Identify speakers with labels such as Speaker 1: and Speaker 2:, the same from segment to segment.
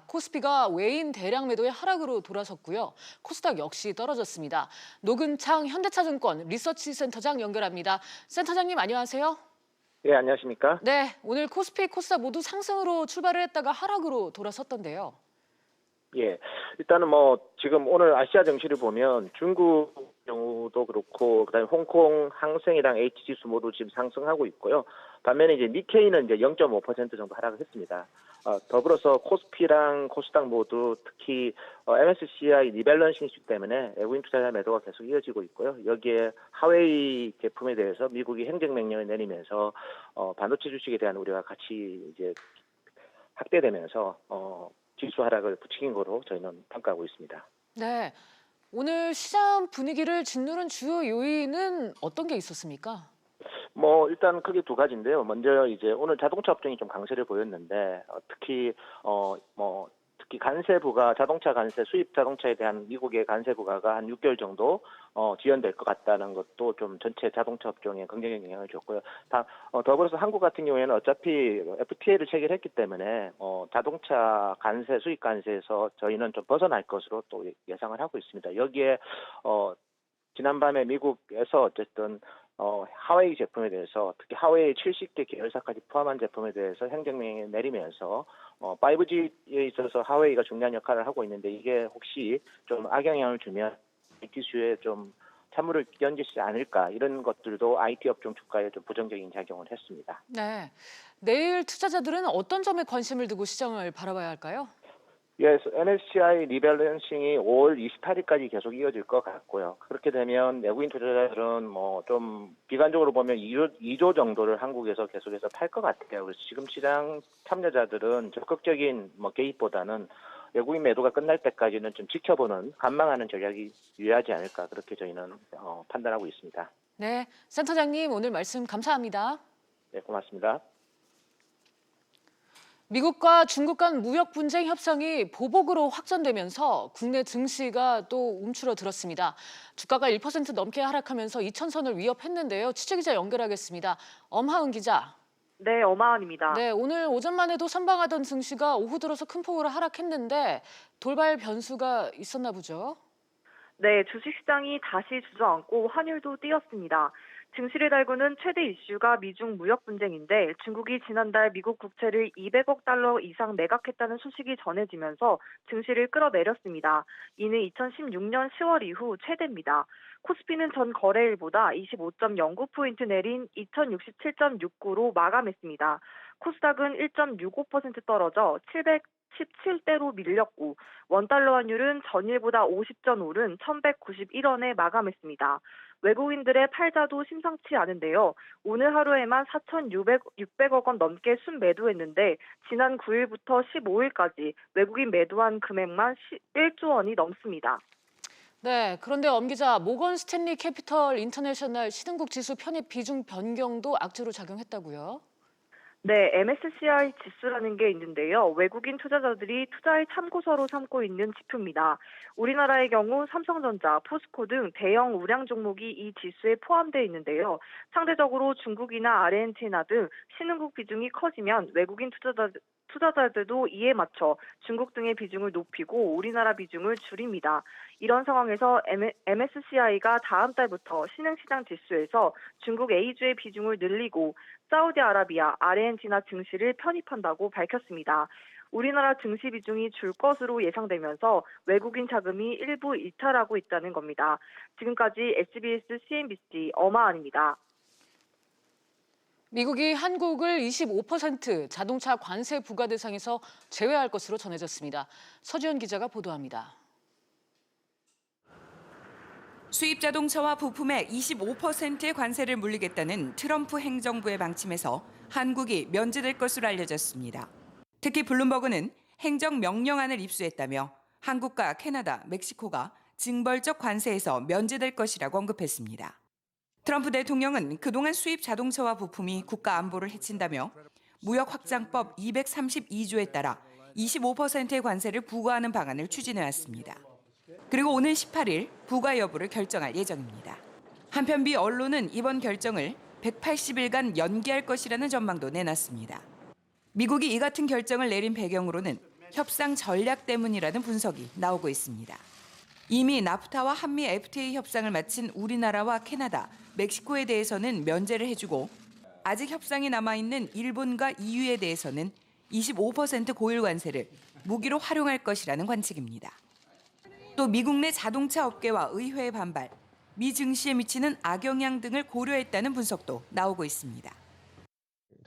Speaker 1: 코스피가 외인 대량 매도의 하락으로 돌아섰고요. 코스닥 역시 떨어졌습니다. 노근창 현대차증권 리서치센터장 연결합니다. 센터장님 안녕하세요.
Speaker 2: 예, 안녕하십니까?
Speaker 1: 네, 오늘 코스피, 코스닥 모두 상승으로 출발을 했다가 하락으로 돌아섰던데요.
Speaker 2: 예, 일단은 지금 오늘 아시아 증시를 보면 중국 경우도 그렇고 그다음에 홍콩, 항생이랑 H지수 모두 지금 상승하고 있고요. 반면에 이제 니케이는 이제 0.5% 정도 하락을 했습니다. 더불어서 코스피랑 코스닥 모두 특히 MSCI 리밸런싱 이슈 때문에 외국인 투자자 매도가 계속 이어지고 있고요. 여기에 하웨이 제품에 대해서 미국이 행정명령을 내리면서 반도체 주식에 대한 우려가 같이 이제 확대되면서 지수 하락을 부추긴 거로 저희는 평가하고 있습니다.
Speaker 1: 네, 오늘 시장 분위기를 짓누른 주요 요인은 어떤 게 있었습니까?
Speaker 2: 일단 크게 두 가지인데요. 먼저 이제 오늘 자동차 업종이 좀 강세를 보였는데 특히 관세부가 자동차 관세 수입 자동차에 대한 미국의 관세 부과가 한 6개월 정도 지연될 것 같다는 것도 좀 전체 자동차 업종에 긍정적인 영향을 줬고요. 더불어서 한국 같은 경우에는 어차피 FTA를 체결했기 때문에 자동차 관세 수입 관세에서 저희는 좀 벗어날 것으로 또 예상을 하고 있습니다. 여기에 지난밤에 미국에서 어쨌든 하웨이 제품에 대해서 특히 하웨이 70개 계열사까지 포함한 제품에 대해서 행정명령을 내리면서 5G에 있어서 하웨이가 중요한 역할을 하고 있는데 이게 혹시 좀 악영향을 주면 기수에 좀 찬물을 끼얹지 않을까 이런 것들도 IT 업종 주가에 좀 부정적인 작용을 했습니다.
Speaker 1: 네, 내일 투자자들은 어떤 점에 관심을 두고 시장을 바라봐야 할까요?
Speaker 2: 예, MSCI 리밸런싱이 5월 28일까지 계속 이어질 것 같고요. 그렇게 되면 외국인 투자자들은 좀 비관적으로 보면 2조 정도를 한국에서 계속해서 팔 것 같아요. 그래서 지금 시장 참여자들은 적극적인 개입보다는 외국인 매도가 끝날 때까지는 좀 지켜보는 관망하는 전략이 유효하지 않을까 그렇게 저희는 판단하고 있습니다.
Speaker 1: 네, 센터장님 오늘 말씀 감사합니다.
Speaker 2: 네, 고맙습니다.
Speaker 1: 미국과 중국 간 무역 분쟁 협상이 보복으로 확전되면서 국내 증시가 또 움츠러들었습니다. 주가가 1% 넘게 하락하면서 2,000선을 위협했는데요. 취재기자 연결하겠습니다. 엄하은 기자.
Speaker 3: 네, 어마원입니다.
Speaker 1: 네, 오늘 오전만 해도 선방하던 증시가 오후 들어서 큰 폭으로 하락했는데 돌발 변수가 있었나 보죠?
Speaker 3: 네, 주식시장이 다시 주저앉고 환율도 뛰었습니다. 증시를 달구는 최대 이슈가 미중 무역 분쟁인데 중국이 지난달 미국 국채를 200억 달러 이상 매각했다는 소식이 전해지면서 증시를 끌어내렸습니다. 이는 2016년 10월 이후 최대입니다. 코스피는 전 거래일보다 25.09포인트 내린 2067.69로 마감했습니다. 코스닥은 1.65% 떨어져 717대로 밀렸고 원달러 환율은 전일보다 50전 오른 1191원에 마감했습니다. 외국인들의 팔자도 심상치 않은데요. 오늘 하루에만 4,600억 원 넘게 순매도했는데 지난 9일부터 15일까지 외국인 매도한 금액만 1조 원이 넘습니다.
Speaker 1: 네, 그런데 엄 기자, 모건 스탠리 캐피털 인터내셔널 신흥국 지수 편입 비중 변경도 악재로 작용했다고요?
Speaker 3: 네, MSCI 지수라는 게 있는데요. 외국인 투자자들이 투자의 참고서로 삼고 있는 지표입니다. 우리나라의 경우 삼성전자, 포스코 등 대형 우량 종목이 이 지수에 포함되어 있는데요. 상대적으로 중국이나 아르헨티나 등 신흥국 비중이 커지면 외국인 투자자들도 이에 맞춰 중국 등의 비중을 높이고 우리나라 비중을 줄입니다. 이런 상황에서 MSCI가 다음 달부터 신흥시장 지수에서 중국 A주의 비중을 늘리고 사우디아라비아, 아르헨티나 증시를 편입한다고 밝혔습니다. 우리나라 증시 비중이 줄 것으로 예상되면서 외국인 자금이 일부 이탈하고 있다는 겁니다. 지금까지 SBS CNBC 엄하은입니다.
Speaker 1: 미국이 한국을 25% 자동차 관세 부과 대상에서 제외할 것으로 전해졌습니다. 서지현 기자가 보도합니다.
Speaker 4: 수입 자동차와 부품에 25%의 관세를 물리겠다는 트럼프 행정부의 방침에서 한국이 면제될 것으로 알려졌습니다. 특히 블룸버그는 행정명령안을 입수했다며 한국과 캐나다, 멕시코가 징벌적 관세에서 면제될 것이라고 언급했습니다. 트럼프 대통령은 그동안 수입 자동차와 부품이 국가 안보를 해친다며 무역확장법 232조에 따라 25%의 관세를 부과하는 방안을 추진해왔습니다. 그리고 오는 18일 부과 여부를 결정할 예정입니다. 한편 미 언론은 이번 결정을 180일간 연기할 것이라는 전망도 내놨습니다. 미국이 이 같은 결정을 내린 배경으로는 협상 전략 때문이라는 분석이 나오고 있습니다. 이미 나프타와 한미 FTA 협상을 마친 우리나라와 캐나다, 멕시코에 대해서는 면제를 해주고 아직 협상이 남아있는 일본과 EU에 대해서는 25% 고율 관세를 무기로 활용할 것이라는 관측입니다. 또 미국 내 자동차 업계와 의회의 반발, 미 증시에 미치는 악영향 등을 고려했다는 분석도 나오고 있습니다.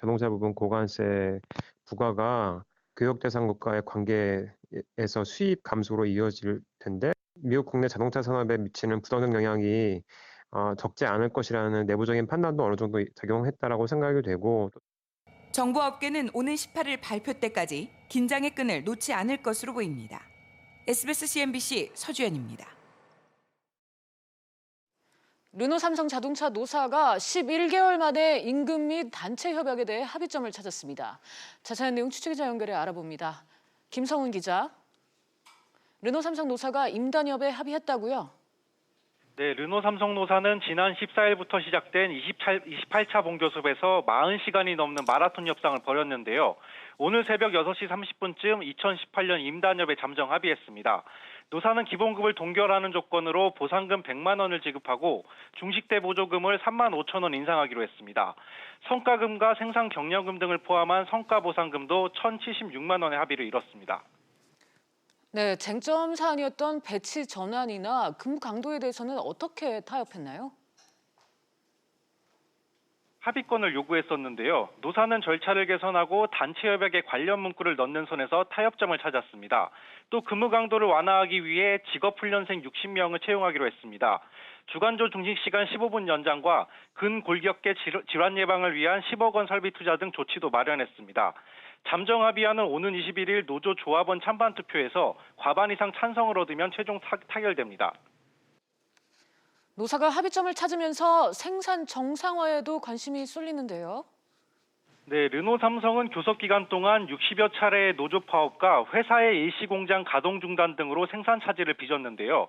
Speaker 5: 자동차 부분 고관세 부과가 교역 대상국과의 관계에서 수입 감소로 이어질 텐데 미국 국내 자동차 산업에 미치는 부정적 영향이 적지 않을 것이라는 내부적인 판단도 어느 정도 작용했다라고 생각이 되고
Speaker 4: 정부 업계는 오는 18일 발표 때까지 긴장의 끈을 놓지 않을 것으로 보입니다. SBS CNBC 서주연입니다.
Speaker 1: 르노 삼성 자동차 노사가 11개월 만에 임금 및 단체 협약에 대해 합의점을 찾았습니다. 자세한 내용 취재기자 연결해 알아봅니다. 김성훈 기자. 르노 삼성 노사가 임단협에 합의했다고요?
Speaker 6: 네, 르노 삼성 노사는 지난 14일부터 시작된 28차 본교섭에서 40시간이 넘는 마라톤 협상을 벌였는데요. 오늘 새벽 6시 30분쯤 2018년 임단협에 잠정 합의했습니다. 노사는 기본급을 동결하는 조건으로 보상금 100만 원을 지급하고 중식대 보조금을 3만 5천 원 인상하기로 했습니다. 성과금과 생산 경영금 등을 포함한 성과 보상금도 1,076만 원의 합의를 이뤘습니다.
Speaker 1: 네, 쟁점 사안이었던 배치 전환이나 근무 강도에 대해서는 어떻게 타협했나요?
Speaker 6: 합의권을 요구했었는데요. 노사는 절차를 개선하고 단체 협약에 관련 문구를 넣는 선에서 타협점을 찾았습니다. 또 근무 강도를 완화하기 위해 직업훈련생 60명을 채용하기로 했습니다. 주간조 중식시간 15분 연장과 근골격계 질환 예방을 위한 10억 원 설비 투자 등 조치도 마련했습니다. 잠정 합의안은 오는 21일 노조 조합원 찬반 투표에서 과반 이상 찬성을 얻으면 최종 타결됩니다.
Speaker 1: 노사가 합의점을 찾으면서 생산 정상화에도 관심이 쏠리는데요.
Speaker 6: 네, 르노 삼성은 교섭 기간 동안 60여 차례의 노조 파업과 회사의 일시 공장 가동 중단 등으로 생산 차질을 빚었는데요.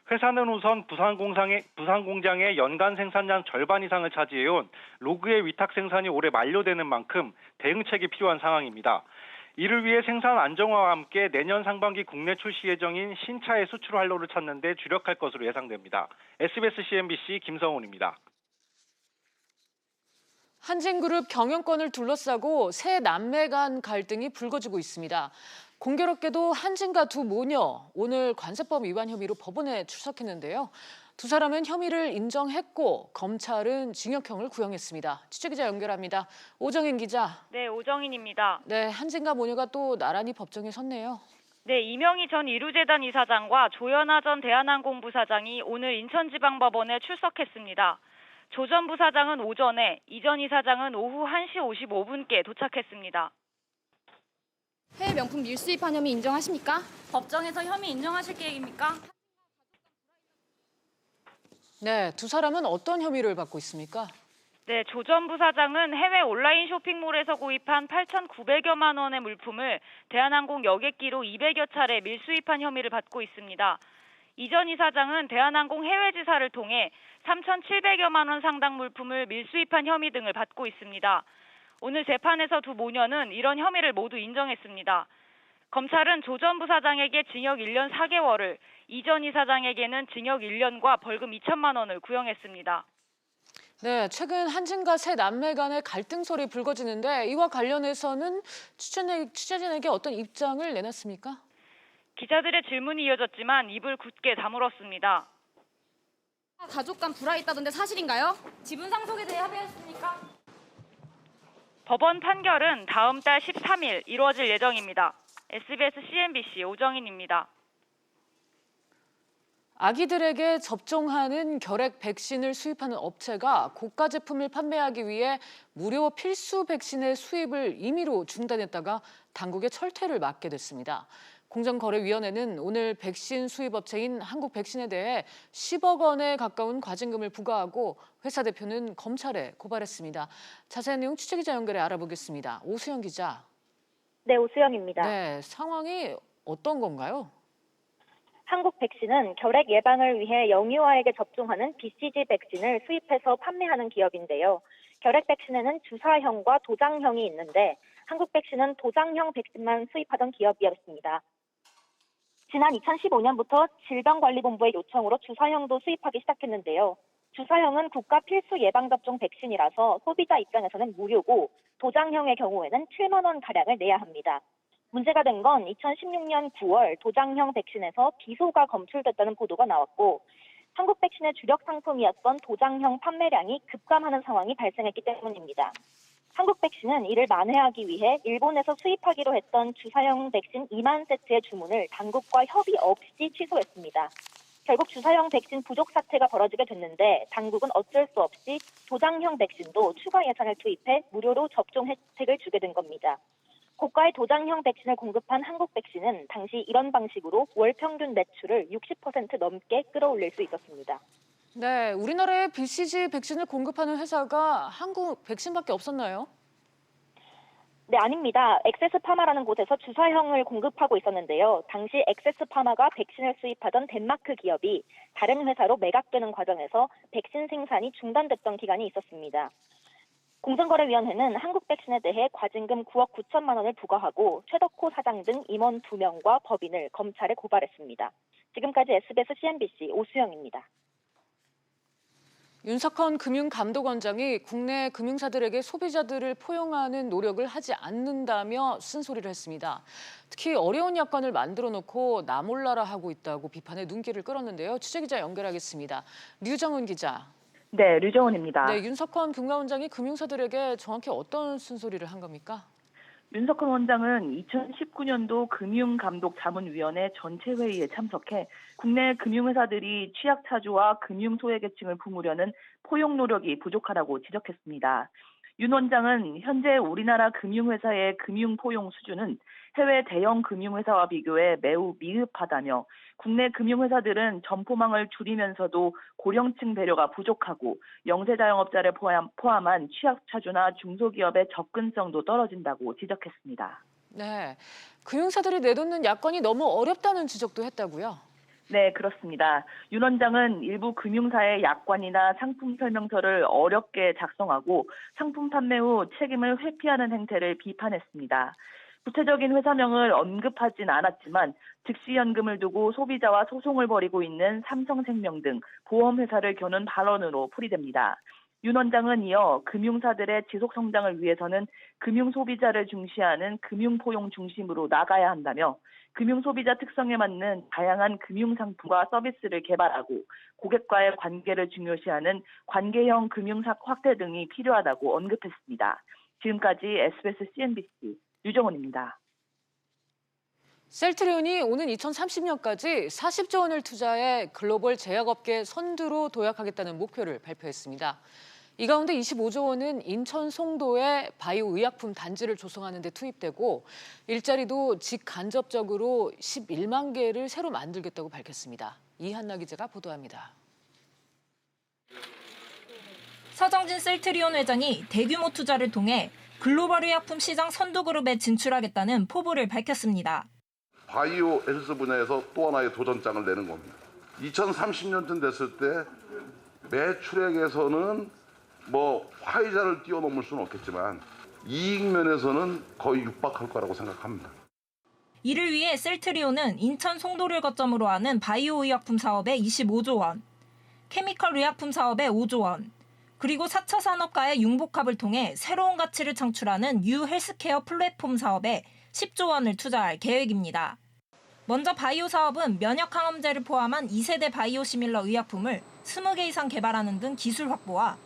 Speaker 6: 회사는 우선 부산 공장의 연간 생산량 절반 이상을 차지해온 로그의 위탁 생산이 올해 만료되는 만큼 대응책이 필요한 상황입니다. 이를 위해 생산 안정화와 함께 내년 상반기 국내 출시 예정인 신차의 수출 활로를 찾는 데 주력할 것으로 예상됩니다. SBS CNBC 김성훈입니다.
Speaker 1: 한진그룹 경영권을 둘러싸고 새 남매 간 갈등이 불거지고 있습니다. 공교롭게도 한진과 두 모녀, 오늘 관세법 위반 혐의로 법원에 출석했는데요. 두 사람은 혐의를 인정했고 검찰은 징역형을 구형했습니다. 취재기자 연결합니다. 오정인 기자.
Speaker 7: 네, 오정인입니다.
Speaker 1: 네, 한진과 모녀가 또 나란히 법정에 섰네요.
Speaker 7: 네, 이명희 전 이루재단 이사장과 조현아 전 대한항공 부사장이 오늘 인천지방법원에 출석했습니다. 조 전 부사장은 오전에, 이 전 이사장은 오후 1시 55분께 도착했습니다.
Speaker 8: 해외 명품 밀수입한 혐의 인정하십니까?
Speaker 9: 법정에서 혐의 인정하실 계획입니까?
Speaker 1: 네, 두 사람은 어떤 혐의를 받고 있습니까?
Speaker 7: 네, 조 전 부사장은 해외 온라인 쇼핑몰에서 구입한 8,900여만 원의 물품을 대한항공 여객기로 200여 차례 밀수입한 혐의를 받고 있습니다. 이 전 이사장은 대한항공 해외지사를 통해 3,700여만 원 상당 물품을 밀수입한 혐의 등을 받고 있습니다. 오늘 재판에서 두 모녀는 이런 혐의를 모두 인정했습니다. 검찰은 조 전 부사장에게 징역 1년 4개월을, 이 전 이사장에게는 징역 1년과 벌금 2천만 원을 구형했습니다.
Speaker 1: 네, 최근 한진과 새 남매 간의 갈등설이 불거지는데 이와 관련해서는 취재진에게 어떤 입장을 내놨습니까?
Speaker 7: 기자들의 질문이 이어졌지만 입을 굳게 다물었습니다.
Speaker 8: 가족 간 불화 있다던데 사실인가요?
Speaker 9: 지분 상속에 대해 합의했습니까?
Speaker 7: 법원 판결은 다음 달 13일 이루어질 예정입니다. SBS CNBC 오정인입니다.
Speaker 1: 아기들에게 접종하는 결핵 백신을 수입하는 업체가 고가 제품을 판매하기 위해 무료 필수 백신의 수입을 임의로 중단했다가 당국의 철퇴를 맞게 됐습니다. 공정거래위원회는 오늘 백신 수입 업체인 한국백신에 대해 10억 원에 가까운 과징금을 부과하고 회사 대표는 검찰에 고발했습니다. 자세한 내용 취재기자 연결해 알아보겠습니다. 오수영 기자.
Speaker 10: 네, 오수영입니다.
Speaker 1: 네, 상황이 어떤 건가요?
Speaker 10: 한국백신은 결핵 예방을 위해 영유아에게 접종하는 BCG 백신을 수입해서 판매하는 기업인데요. 결핵 백신에는 주사형과 도장형이 있는데 한국백신은 도장형 백신만 수입하던 기업이었습니다. 지난 2015년부터 질병관리본부의 요청으로 주사형도 수입하기 시작했는데요. 주사형은 국가 필수 예방접종 백신이라서 소비자 입장에서는 무료고 도장형의 경우에는 7만 원 가량을 내야 합니다. 문제가 된 건 2016년 9월 도장형 백신에서 비소가 검출됐다는 보도가 나왔고 한국 백신의 주력 상품이었던 도장형 판매량이 급감하는 상황이 발생했기 때문입니다. 한국 백신은 이를 만회하기 위해 일본에서 수입하기로 했던 주사형 백신 2만 세트의 주문을 당국과 협의 없이 취소했습니다. 결국 주사형 백신 부족 사태가 벌어지게 됐는데 당국은 어쩔 수 없이 도장형 백신도 추가 예산을 투입해 무료로 접종 혜택을 주게 된 겁니다. 고가의 도장형 백신을 공급한 한국 백신은 당시 이런 방식으로 월 평균 매출을 60% 넘게 끌어올릴 수 있었습니다.
Speaker 1: 네, 우리나라에 BCG 백신을 공급하는 회사가 한국 백신밖에 없었나요?
Speaker 10: 네, 아닙니다. 엑세스파마라는 곳에서 주사형을 공급하고 있었는데요. 당시 엑세스파마가 백신을 수입하던 덴마크 기업이 다른 회사로 매각되는 과정에서 백신 생산이 중단됐던 기간이 있었습니다. 공정거래위원회는 한국 백신에 대해 과징금 9억 9천만 원을 부과하고 최덕호 사장 등 임원 2명과 법인을 검찰에 고발했습니다. 지금까지 SBS CNBC 오수영입니다.
Speaker 1: 윤석헌 금융감독원장이 국내 금융사들에게 소비자들을 포용하는 노력을 하지 않는다며 쓴소리를 했습니다. 특히 어려운 약관을 만들어 놓고 나 몰라라 하고 있다고 비판에 눈길을 끌었는데요. 취재기자 연결하겠습니다. 류정은 기자.
Speaker 11: 네, 류정은입니다.
Speaker 1: 네, 윤석헌 금감원장이 금융사들에게 정확히 어떤 쓴소리를 한 겁니까?
Speaker 11: 윤석헌 원장은 2019년도 금융감독자문위원회 전체 회의에 참석해 국내 금융회사들이 취약차주와 금융소외계층을 품으려는 포용 노력이 부족하다고 지적했습니다. 윤 원장은 현재 우리나라 금융회사의 금융포용 수준은 해외 대형 금융회사와 비교해 매우 미흡하다며 국내 금융회사들은 점포망을 줄이면서도 고령층 배려가 부족하고 영세자영업자를 포함한 취약차주나 중소기업의 접근성도 떨어진다고 지적했습니다.
Speaker 1: 네, 금융사들이 내놓는 약관이 너무 어렵다는 지적도 했다고요?
Speaker 11: 네, 그렇습니다. 윤 원장은 일부 금융사의 약관이나 상품 설명서를 어렵게 작성하고 상품 판매 후 책임을 회피하는 행태를 비판했습니다. 구체적인 회사명을 언급하진 않았지만 즉시연금을 두고 소비자와 소송을 벌이고 있는 삼성생명 등 보험회사를 겨눈 발언으로 풀이됩니다. 윤 원장은 이어 금융사들의 지속성장을 위해서는 금융소비자를 중시하는 금융포용 중심으로 나가야 한다며 금융소비자 특성에 맞는 다양한 금융상품과 서비스를 개발하고 고객과의 관계를 중요시하는 관계형 금융사 확대 등이 필요하다고 언급했습니다. 지금까지 SBS CNBC 류정원입니다.
Speaker 1: 셀트리온이 오는 2030년까지 40조 원을 투자해 글로벌 제약업계 선두로 도약하겠다는 목표를 발표했습니다. 이 가운데 25조 원은 인천 송도에 바이오 의약품 단지를 조성하는 데 투입되고 일자리도 직간접적으로 11만 개를 새로 만들겠다고 밝혔습니다. 이한나 기자가 보도합니다.
Speaker 8: 서정진 셀트리온 회장이 대규모 투자를 통해 글로벌 의약품 시장 선두그룹에 진출하겠다는 포부를 밝혔습니다.
Speaker 12: 바이오 헬스 분야에서 또 하나의 도전장을 내는 겁니다. 2030년쯤 됐을 때 매출액에서는 화이자를 뛰어넘을 수는 없겠지만 이익 면에서는 거의 육박할 거라고 생각합니다.
Speaker 8: 이를 위해 셀트리온은 인천 송도를 거점으로 하는 바이오 의약품 사업에 25조 원, 케미컬 의약품 사업에 5조 원, 그리고 4차 산업과의 융복합을 통해 새로운 가치를 창출하는 뉴 헬스케어 플랫폼 사업에 10조 원을 투자할 계획입니다. 먼저 바이오 사업은 면역 항암제를 포함한 2세대 바이오 시밀러 의약품을 20개 이상 개발하는 등 기술 확보와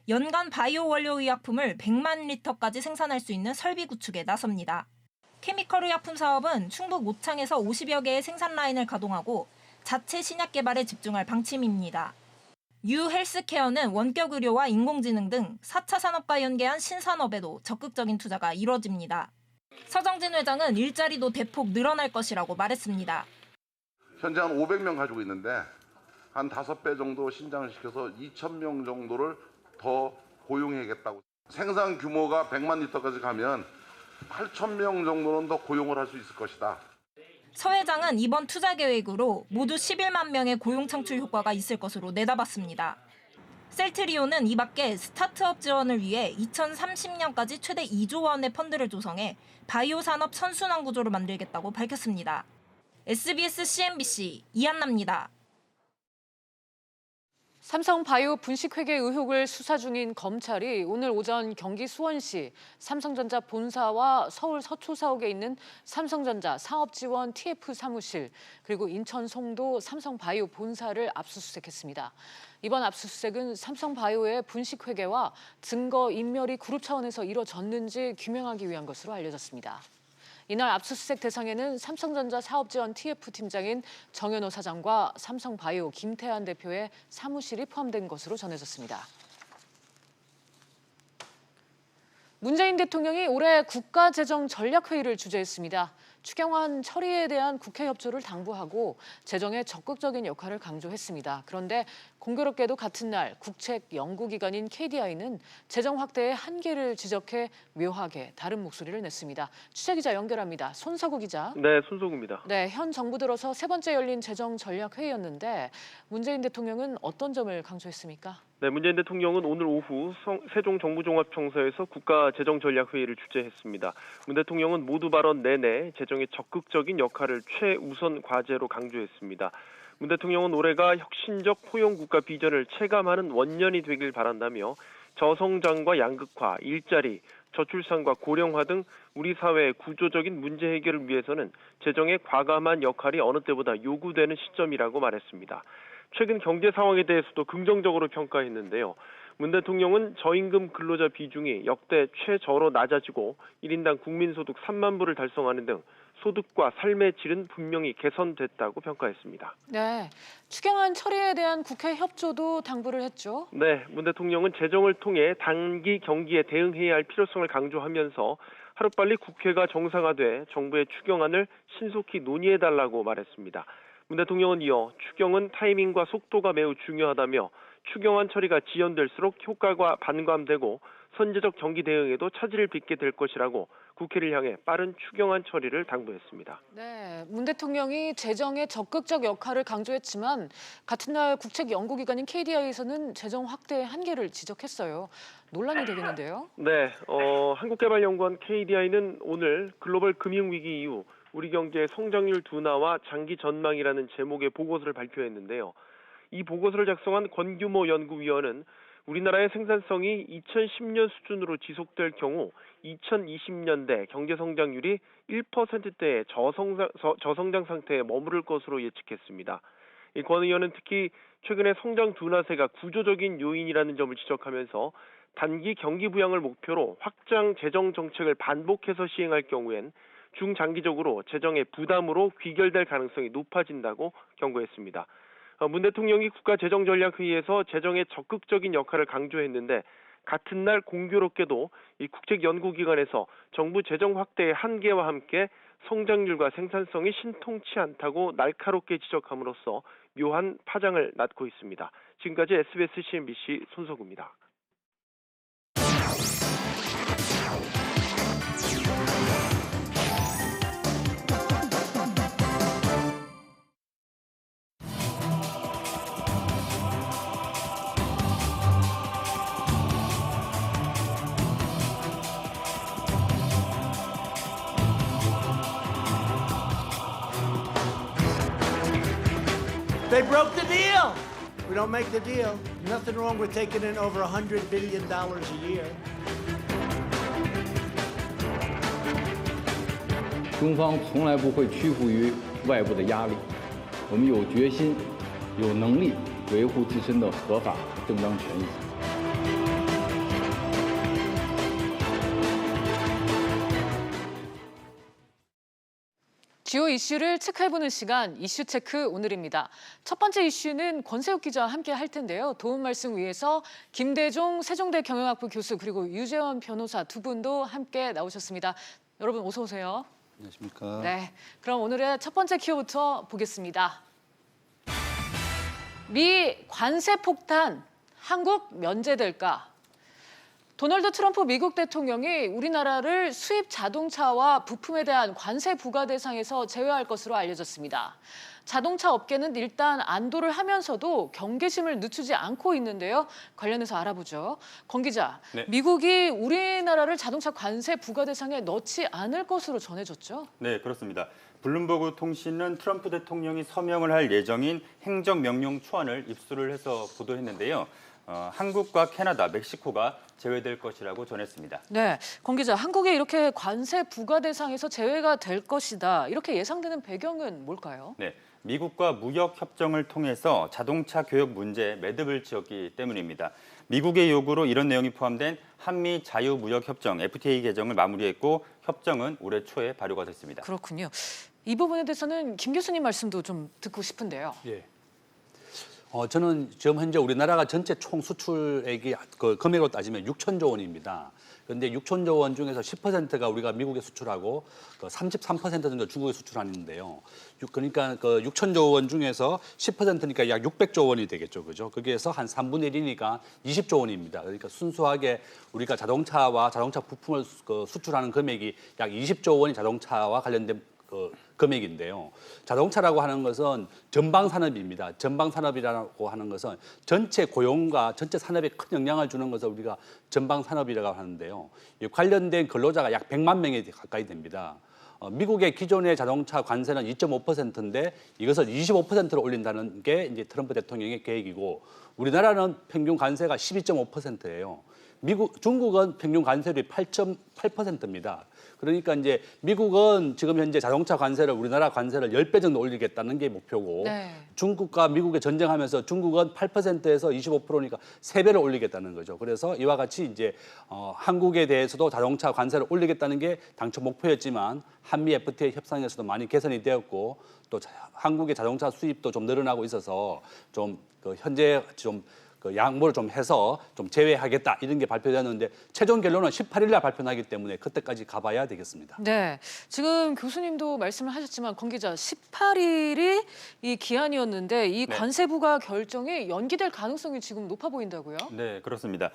Speaker 8: 연간 바이오 원료 의약품을 100만 리터까지 생산할 수 있는 설비 구축에 나섭니다. 케미컬 의약품 사업은 충북 모창에서 50여 개의 생산 라인을 가동하고 자체 신약 개발에 집중할 방침입니다. 뉴 헬스케어는 원격 의료와 인공지능 등 4차 산업과 연계한 신산업에도 적극적인 투자가 이뤄집니다. 서정진 회장은 일자리도 대폭 늘어날 것이라고 말했습니다.
Speaker 12: 현재 한 500명 가지고 있는데 한 5배 정도 신장을 시켜서 2,000명 정도를 더 고용해야겠다고. 생산 규모가 100만 리터까지 가면 8,000명 정도는 더 고용을 할 수 있을 것이다.
Speaker 8: 서 회장은 이번 투자 계획으로 모두 11만 명의 고용 창출 효과가 있을 것으로 내다봤습니다. 셀트리온은 이 밖에 스타트업 지원을 위해 2030년까지 최대 2조 원의 펀드를 조성해 바이오 산업 선순환 구조를 만들겠다고 밝혔습니다. SBS CNBC 이한나입니다.
Speaker 1: 삼성바이오 분식회계 의혹을 수사 중인 검찰이 오늘 오전 경기 수원시 삼성전자 본사와 서울 서초사옥에 있는 삼성전자 사업지원 TF 사무실 그리고 인천 송도 삼성바이오 본사를 압수수색했습니다. 이번 압수수색은 삼성바이오의 분식회계와 증거인멸이 그룹 차원에서 이뤄졌는지 규명하기 위한 것으로 알려졌습니다. 이날 압수수색 대상에는 삼성전자 사업지원 TF 팀장인 정현호 사장과 삼성바이오 김태한 대표의 사무실이 포함된 것으로 전해졌습니다. 문재인 대통령이 올해 국가재정전략회의를 주재했습니다. 추경안 처리에 대한 국회 협조를 당부하고 재정에 적극적인 역할을 강조했습니다. 그런데 공교롭게도 같은 날 국책연구기관인 KDI는 재정 확대의 한계를 지적해 묘하게 다른 목소리를 냈습니다. 취재기자 연결합니다. 손석우 기자.
Speaker 13: 네, 손석우입니다.
Speaker 1: 네, 현 정부 들어서 세 번째 열린 재정전략회의였는데 문재인 대통령은 어떤 점을 강조했습니까?
Speaker 13: 네, 문재인 대통령은 오늘 오후 세종 정부종합청사에서 국가재정전략회의를 주재했습니다. 문 대통령은 모두 발언 내내 재정의 적극적인 역할을 최우선 과제로 강조했습니다. 문 대통령은 올해가 혁신적 포용국가 비전을 체감하는 원년이 되길 바란다며 저성장과 양극화, 일자리, 저출산과 고령화 등 우리 사회의 구조적인 문제 해결을 위해서는 재정의 과감한 역할이 어느 때보다 요구되는 시점이라고 말했습니다. 최근 경제 상황에 대해서도 긍정적으로 평가했는데요. 문 대통령은 저임금 근로자 비중이 역대 최저로 낮아지고 1인당 국민소득 3만 불을 달성하는 등 소득과 삶의 질은 분명히 개선됐다고 평가했습니다.
Speaker 1: 네, 추경안 처리에 대한 국회 협조도 당부를 했죠.
Speaker 13: 네, 문 대통령은 재정을 통해 단기 경기에 대응해야 할 필요성을 강조하면서 하루빨리 국회가 정상화돼 정부의 추경안을 신속히 논의해달라고 말했습니다. 문 대통령은 이어 추경은 타이밍과 속도가 매우 중요하다며 추경안 처리가 지연될수록 효과가 반감되고 선제적 경기 대응에도 차질을 빚게 될 것이라고 국회를 향해 빠른 추경안 처리를 당부했습니다.
Speaker 1: 네, 문 대통령이 재정의 적극적 역할을 강조했지만 같은 날 국책연구기관인 KDI에서는 재정 확대의 한계를 지적했어요. 논란이 되겠는데요.
Speaker 13: 네, 한국개발연구원 KDI는 오늘 글로벌 금융위기 이후 우리 경제의 성장률 둔화와 장기 전망이라는 제목의 보고서를 발표했는데요. 이 보고서를 작성한 권규모 연구위원은 우리나라의 생산성이 2010년 수준으로 지속될 경우 2020년대 경제 성장률이 1%대의 저성장 상태에 머무를 것으로 예측했습니다. 이 권 의원은 특히 최근의 성장 둔화세가 구조적인 요인이라는 점을 지적하면서 단기 경기 부양을 목표로 확장 재정 정책을 반복해서 시행할 경우엔 중장기적으로 재정의 부담으로 귀결될 가능성이 높아진다고 경고했습니다. 문 대통령이 국가재정전략회의에서 재정의 적극적인 역할을 강조했는데 같은 날 공교롭게도 이 국책연구기관에서 정부 재정 확대의 한계와 함께 성장률과 생산성이 신통치 않다고 날카롭게 지적함으로써 묘한 파장을 낳고 있습니다. 지금까지 SBS CNBC 손석우입니다.
Speaker 14: They broke the deal. We don't make the deal. Nothing wrong with taking in over $100 billion a year.
Speaker 15: 中方从来不会屈服于外部的压力，我们有决心、有能力维护自身的合法正当权益。
Speaker 1: 주요 이슈를 체크해보는 시간, 이슈 체크 오늘입니다. 첫 번째 이슈는 권세욱 기자와 함께 할 텐데요. 도움 말씀 위해서 김대종 세종대 경영학부 교수 그리고 유재원 변호사 두 분도 함께 나오셨습니다. 여러분 어서 오세요.
Speaker 16: 안녕하십니까.
Speaker 1: 네, 그럼 오늘의 첫 번째 키워부터 보겠습니다. 미 관세 폭탄, 한국 면제될까? 도널드 트럼프 미국 대통령이 우리나라를 수입 자동차와 부품에 대한 관세 부과 대상에서 제외할 것으로 알려졌습니다. 자동차 업계는 일단 안도를 하면서도 경계심을 늦추지 않고 있는데요. 관련해서 알아보죠. 권 기자,
Speaker 16: 네.
Speaker 1: 미국이 우리나라를 자동차 관세 부과 대상에 넣지 않을 것으로 전해졌죠?
Speaker 16: 네, 그렇습니다. 블룸버그 통신은 트럼프 대통령이 서명을 할 예정인 행정명령 초안을 입수를 해서 보도했는데요. 한국과 캐나다, 멕시코가 제외될 것이라고 전했습니다.
Speaker 1: 네, 권 기자, 한국이 이렇게 관세 부과 대상에서 제외가 될 것이다. 이렇게 예상되는 배경은 뭘까요?
Speaker 16: 네, 미국과 무역 협정을 통해서 자동차 교역 문제에 매듭을 지었기 때문입니다. 미국의 요구로 이런 내용이 포함된 한미 자유무역협정 FTA 개정을 마무리했고 협정은 올해 초에 발효가 됐습니다.
Speaker 1: 그렇군요. 이 부분에 대해서는 김 교수님 말씀도 좀 듣고 싶은데요.
Speaker 17: 예. 저는 지금 현재 우리나라가 전체 총 수출액이 그 금액으로 따지면 6천조 원입니다. 그런데 6천조 원 중에서 10%가 우리가 미국에 수출하고 그 33% 정도 중국에 수출하는데요. 그러니까 그 6천조 원 중에서 10%니까 약 600조 원이 되겠죠, 그죠? 거기에서 한 3분의 1이니까 20조 원입니다. 그러니까 순수하게 우리가 자동차와 자동차 부품을 수출하는 금액이 약 20조 원이 자동차와 관련된 금액인데요. 자동차라고 하는 것은 전방 산업입니다. 전방 산업이라고 하는 것은 전체 고용과 전체 산업에 큰 영향을 주는 것을 우리가 전방 산업이라고 하는데요. 관련된 근로자가 약 100만 명이 가까이 됩니다. 미국의 기존의 자동차 관세는 2.5%인데 이것을 25%로 올린다는 게 이제 트럼프 대통령의 계획이고 우리나라는 평균 관세가 12.5%예요. 중국은 평균 관세율이 8.8%입니다. 그러니까 이제 미국은 지금 현재 자동차 관세를 우리나라 관세를 10배 정도 올리겠다는 게 목표고
Speaker 1: 네.
Speaker 17: 중국과 미국의 전쟁하면서 중국은 8%에서 25%니까 3배를 올리겠다는 거죠. 그래서 이와 같이 이제 한국에 대해서도 자동차 관세를 올리겠다는 게 당초 목표였지만 한미 FTA 협상에서도 많이 개선이 되었고 또 한국의 자동차 수입도 좀 늘어나고 있어서 좀 현재 좀 양보를 좀 해서 좀 제외하겠다 이런 게 발표되었는데 최종 결론은 18일 날 발표나기 때문에 그때까지 가봐야 되겠습니다.
Speaker 1: 네, 지금 교수님도 말씀을 하셨지만 권 기자 18일이 이 기한이었는데 이
Speaker 16: 네.
Speaker 1: 관세 부과 결정이 연기될 가능성이 지금 높아 보인다고요?
Speaker 16: 네, 그렇습니다.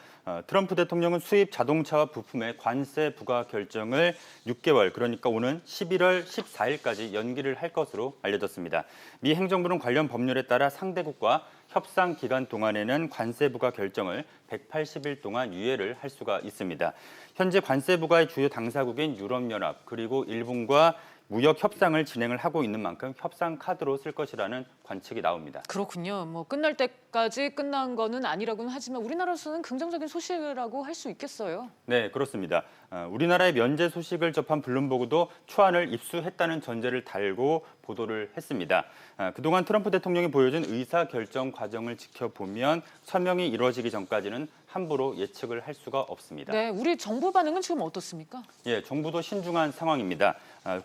Speaker 16: 트럼프 대통령은 수입 자동차와 부품의 관세 부과 결정을 6개월, 그러니까 오는 11월 14일까지 연기를 할 것으로 알려졌습니다. 미 행정부는 관련 법률에 따라 상대국과 협상 기간 동안에는 관세 부과 결정을 180일 동안 유예를 할 수가 있습니다. 현재 관세 부과의 주요 당사국인 유럽연합 그리고 일본과 무역 협상을 진행을 하고 있는 만큼 협상 카드로 쓸 것이라는 관측이 나옵니다.
Speaker 1: 그렇군요. 뭐 끝날 때까지 끝난 거는 아니라고는 하지만 우리나라로서는 긍정적인 소식이라고 할 수 있겠어요.
Speaker 16: 네, 그렇습니다. 우리나라의 면제 소식을 접한 블룸버그도 초안을 입수했다는 전제를 달고 보도를 했습니다. 그동안 트럼프 대통령이 보여준 의사결정 과정을 지켜보면 서명이 이루어지기 전까지는 함부로 예측을 할 수가 없습니다.
Speaker 1: 네, 우리 정부 반응은 지금 어떻습니까?
Speaker 16: 예, 정부도 신중한 상황입니다.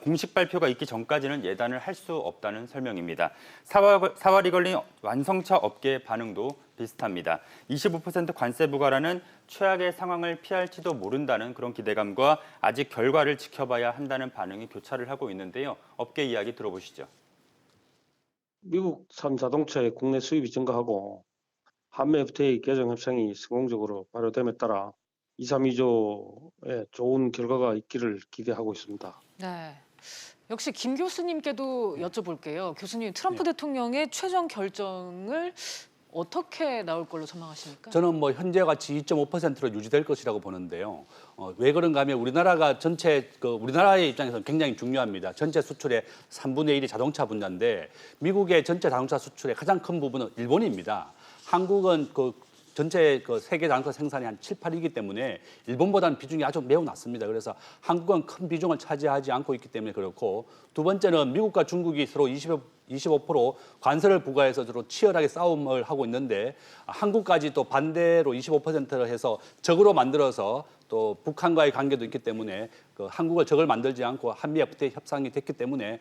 Speaker 16: 공식 발표가 있기 전까지는 예단을 할 수 없다는 설명입니다. 사활이 걸린 완성차 업계의 반응도 비슷합니다. 25% 관세 부과라는 최악의 상황을 피할지도 모른다는 그런 기대감과 아직 결과를 지켜봐야 한다는 반응이 교차를 하고 있는데요. 업계 이야기 들어보시죠.
Speaker 18: 미국산 자동차의 국내 수입이 증가하고 한미 FTA 개정 협상이 성공적으로 발효됨에 따라 232조의 좋은 결과가 있기를 기대하고 있습니다.
Speaker 1: 네. 역시 김 교수님께도 여쭤볼게요. 교수님, 트럼프 대통령의 최종 결정을 어떻게 나올 걸로 전망하십니까?
Speaker 17: 저는 뭐 현재 같이 2.5%로 유지될 것이라고 보는데요. 왜 그런가 하면 우리나라가 전체 우리나라의 입장에서는 굉장히 중요합니다. 전체 수출의 3분의 1이 자동차 분야인데 미국의 전체 자동차 수출의 가장 큰 부분은 일본입니다. 한국은 전체 세계 자동차 생산이 한 7, 8이기 때문에 일본보다는 비중이 아주 매우 낮습니다. 그래서 한국은 큰 비중을 차지하지 않고 있기 때문에 그렇고 두 번째는 미국과 중국이 서로 25% 관세를 부과해서 서로 치열하게 싸움을 하고 있는데 한국까지 또 반대로 25%를 해서 적으로 만들어서 또 북한과의 관계도 있기 때문에 한국을 적을 만들지 않고 한미 FTA 협상이 됐기 때문에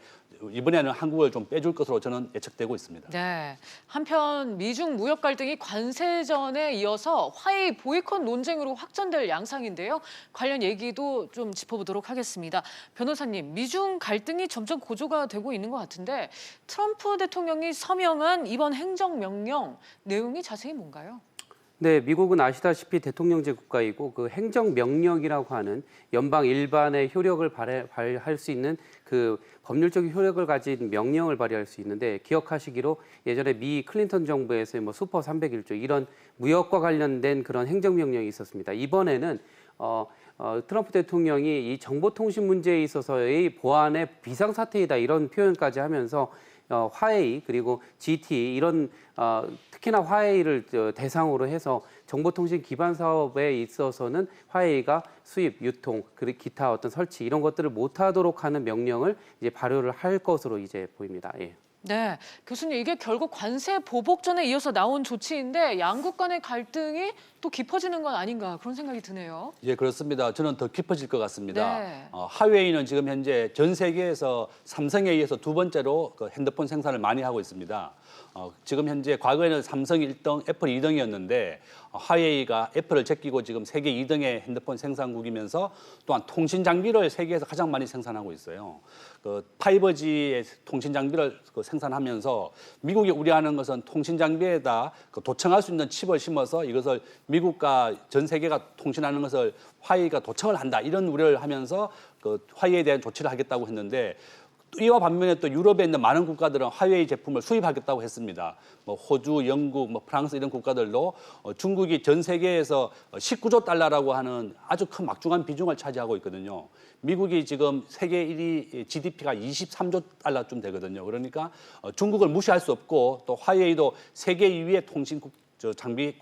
Speaker 17: 이번에는 한국을 좀 빼줄 것으로 저는 예측되고 있습니다.
Speaker 1: 네. 한편 미중 무역 갈등이 관세전에 이어서 화해 보이콧 논쟁으로 확전될 양상인데요. 관련 얘기도 좀 짚어보도록 하겠습니다. 변호사님, 미중 갈등이 점점 고조가 되고 있는 것 같은데 트럼프 대통령이 서명한 이번 행정명령 내용이 자세히 뭔가요?
Speaker 19: 네, 미국은 아시다시피 대통령제 국가이고 그 행정명령이라고 하는 연방 일반의 효력을 발휘할 수 있는 그 법률적 효력을 가진 명령을 발휘할 수 있는데 기억하시기로 예전에 미 클린턴 정부에서의 뭐 슈퍼 301조 이런 무역과 관련된 그런 행정명령이 있었습니다. 이번에는 트럼프 대통령이 이 정보통신 문제에 있어서의 보안의 비상사태이다 이런 표현까지 하면서 화웨이 그리고 GT 이런 특히나 화웨이를 대상으로 해서 정보통신 기반 사업에 있어서는 화웨이가 수입, 유통, 그리고 기타 어떤 설치 이런 것들을 못하도록 하는 명령을 이제 발효를 할 것으로 이제 보입니다. 예.
Speaker 1: 네, 교수님 이게 결국 관세 보복전에 이어서 나온 조치인데 양국 간의 갈등이 또 깊어지는 건 아닌가 그런 생각이 드네요.
Speaker 17: 예, 그렇습니다. 저는 더 깊어질 것 같습니다.
Speaker 1: 네.
Speaker 17: 화웨이는 지금 현재 전 세계에서 삼성에 이어서 두 번째로 그 핸드폰 생산을 많이 하고 있습니다. 지금 현재 과거에는 삼성이 1등, 애플 2등이었는데 화웨이가 애플을 제끼고 지금 세계 2등의 핸드폰 생산국이면서 또한 통신 장비를 세계에서 가장 많이 생산하고 있어요. 그 5G의 통신 장비를 생산하면서 미국이 우려하는 것은 통신 장비에다 도청할 수 있는 칩을 심어서 이것을 미국과 전 세계가 통신하는 것을 화웨이가 도청을 한다 이런 우려를 하면서 그 화웨이에 대한 조치를 하겠다고 했는데 이와 반면에 또 유럽에 있는 많은 국가들은 화웨이 제품을 수입하겠다고 했습니다. 뭐 호주, 영국, 뭐 프랑스 이런 국가들도 중국이 전 세계에서 19조 달러라고 하는 아주 큰 막중한 비중을 차지하고 있거든요. 미국이 지금 세계 1위 GDP가 23조 달러쯤 되거든요. 그러니까 중국을 무시할 수 없고 또 화웨이도 세계 2위의 통신 장비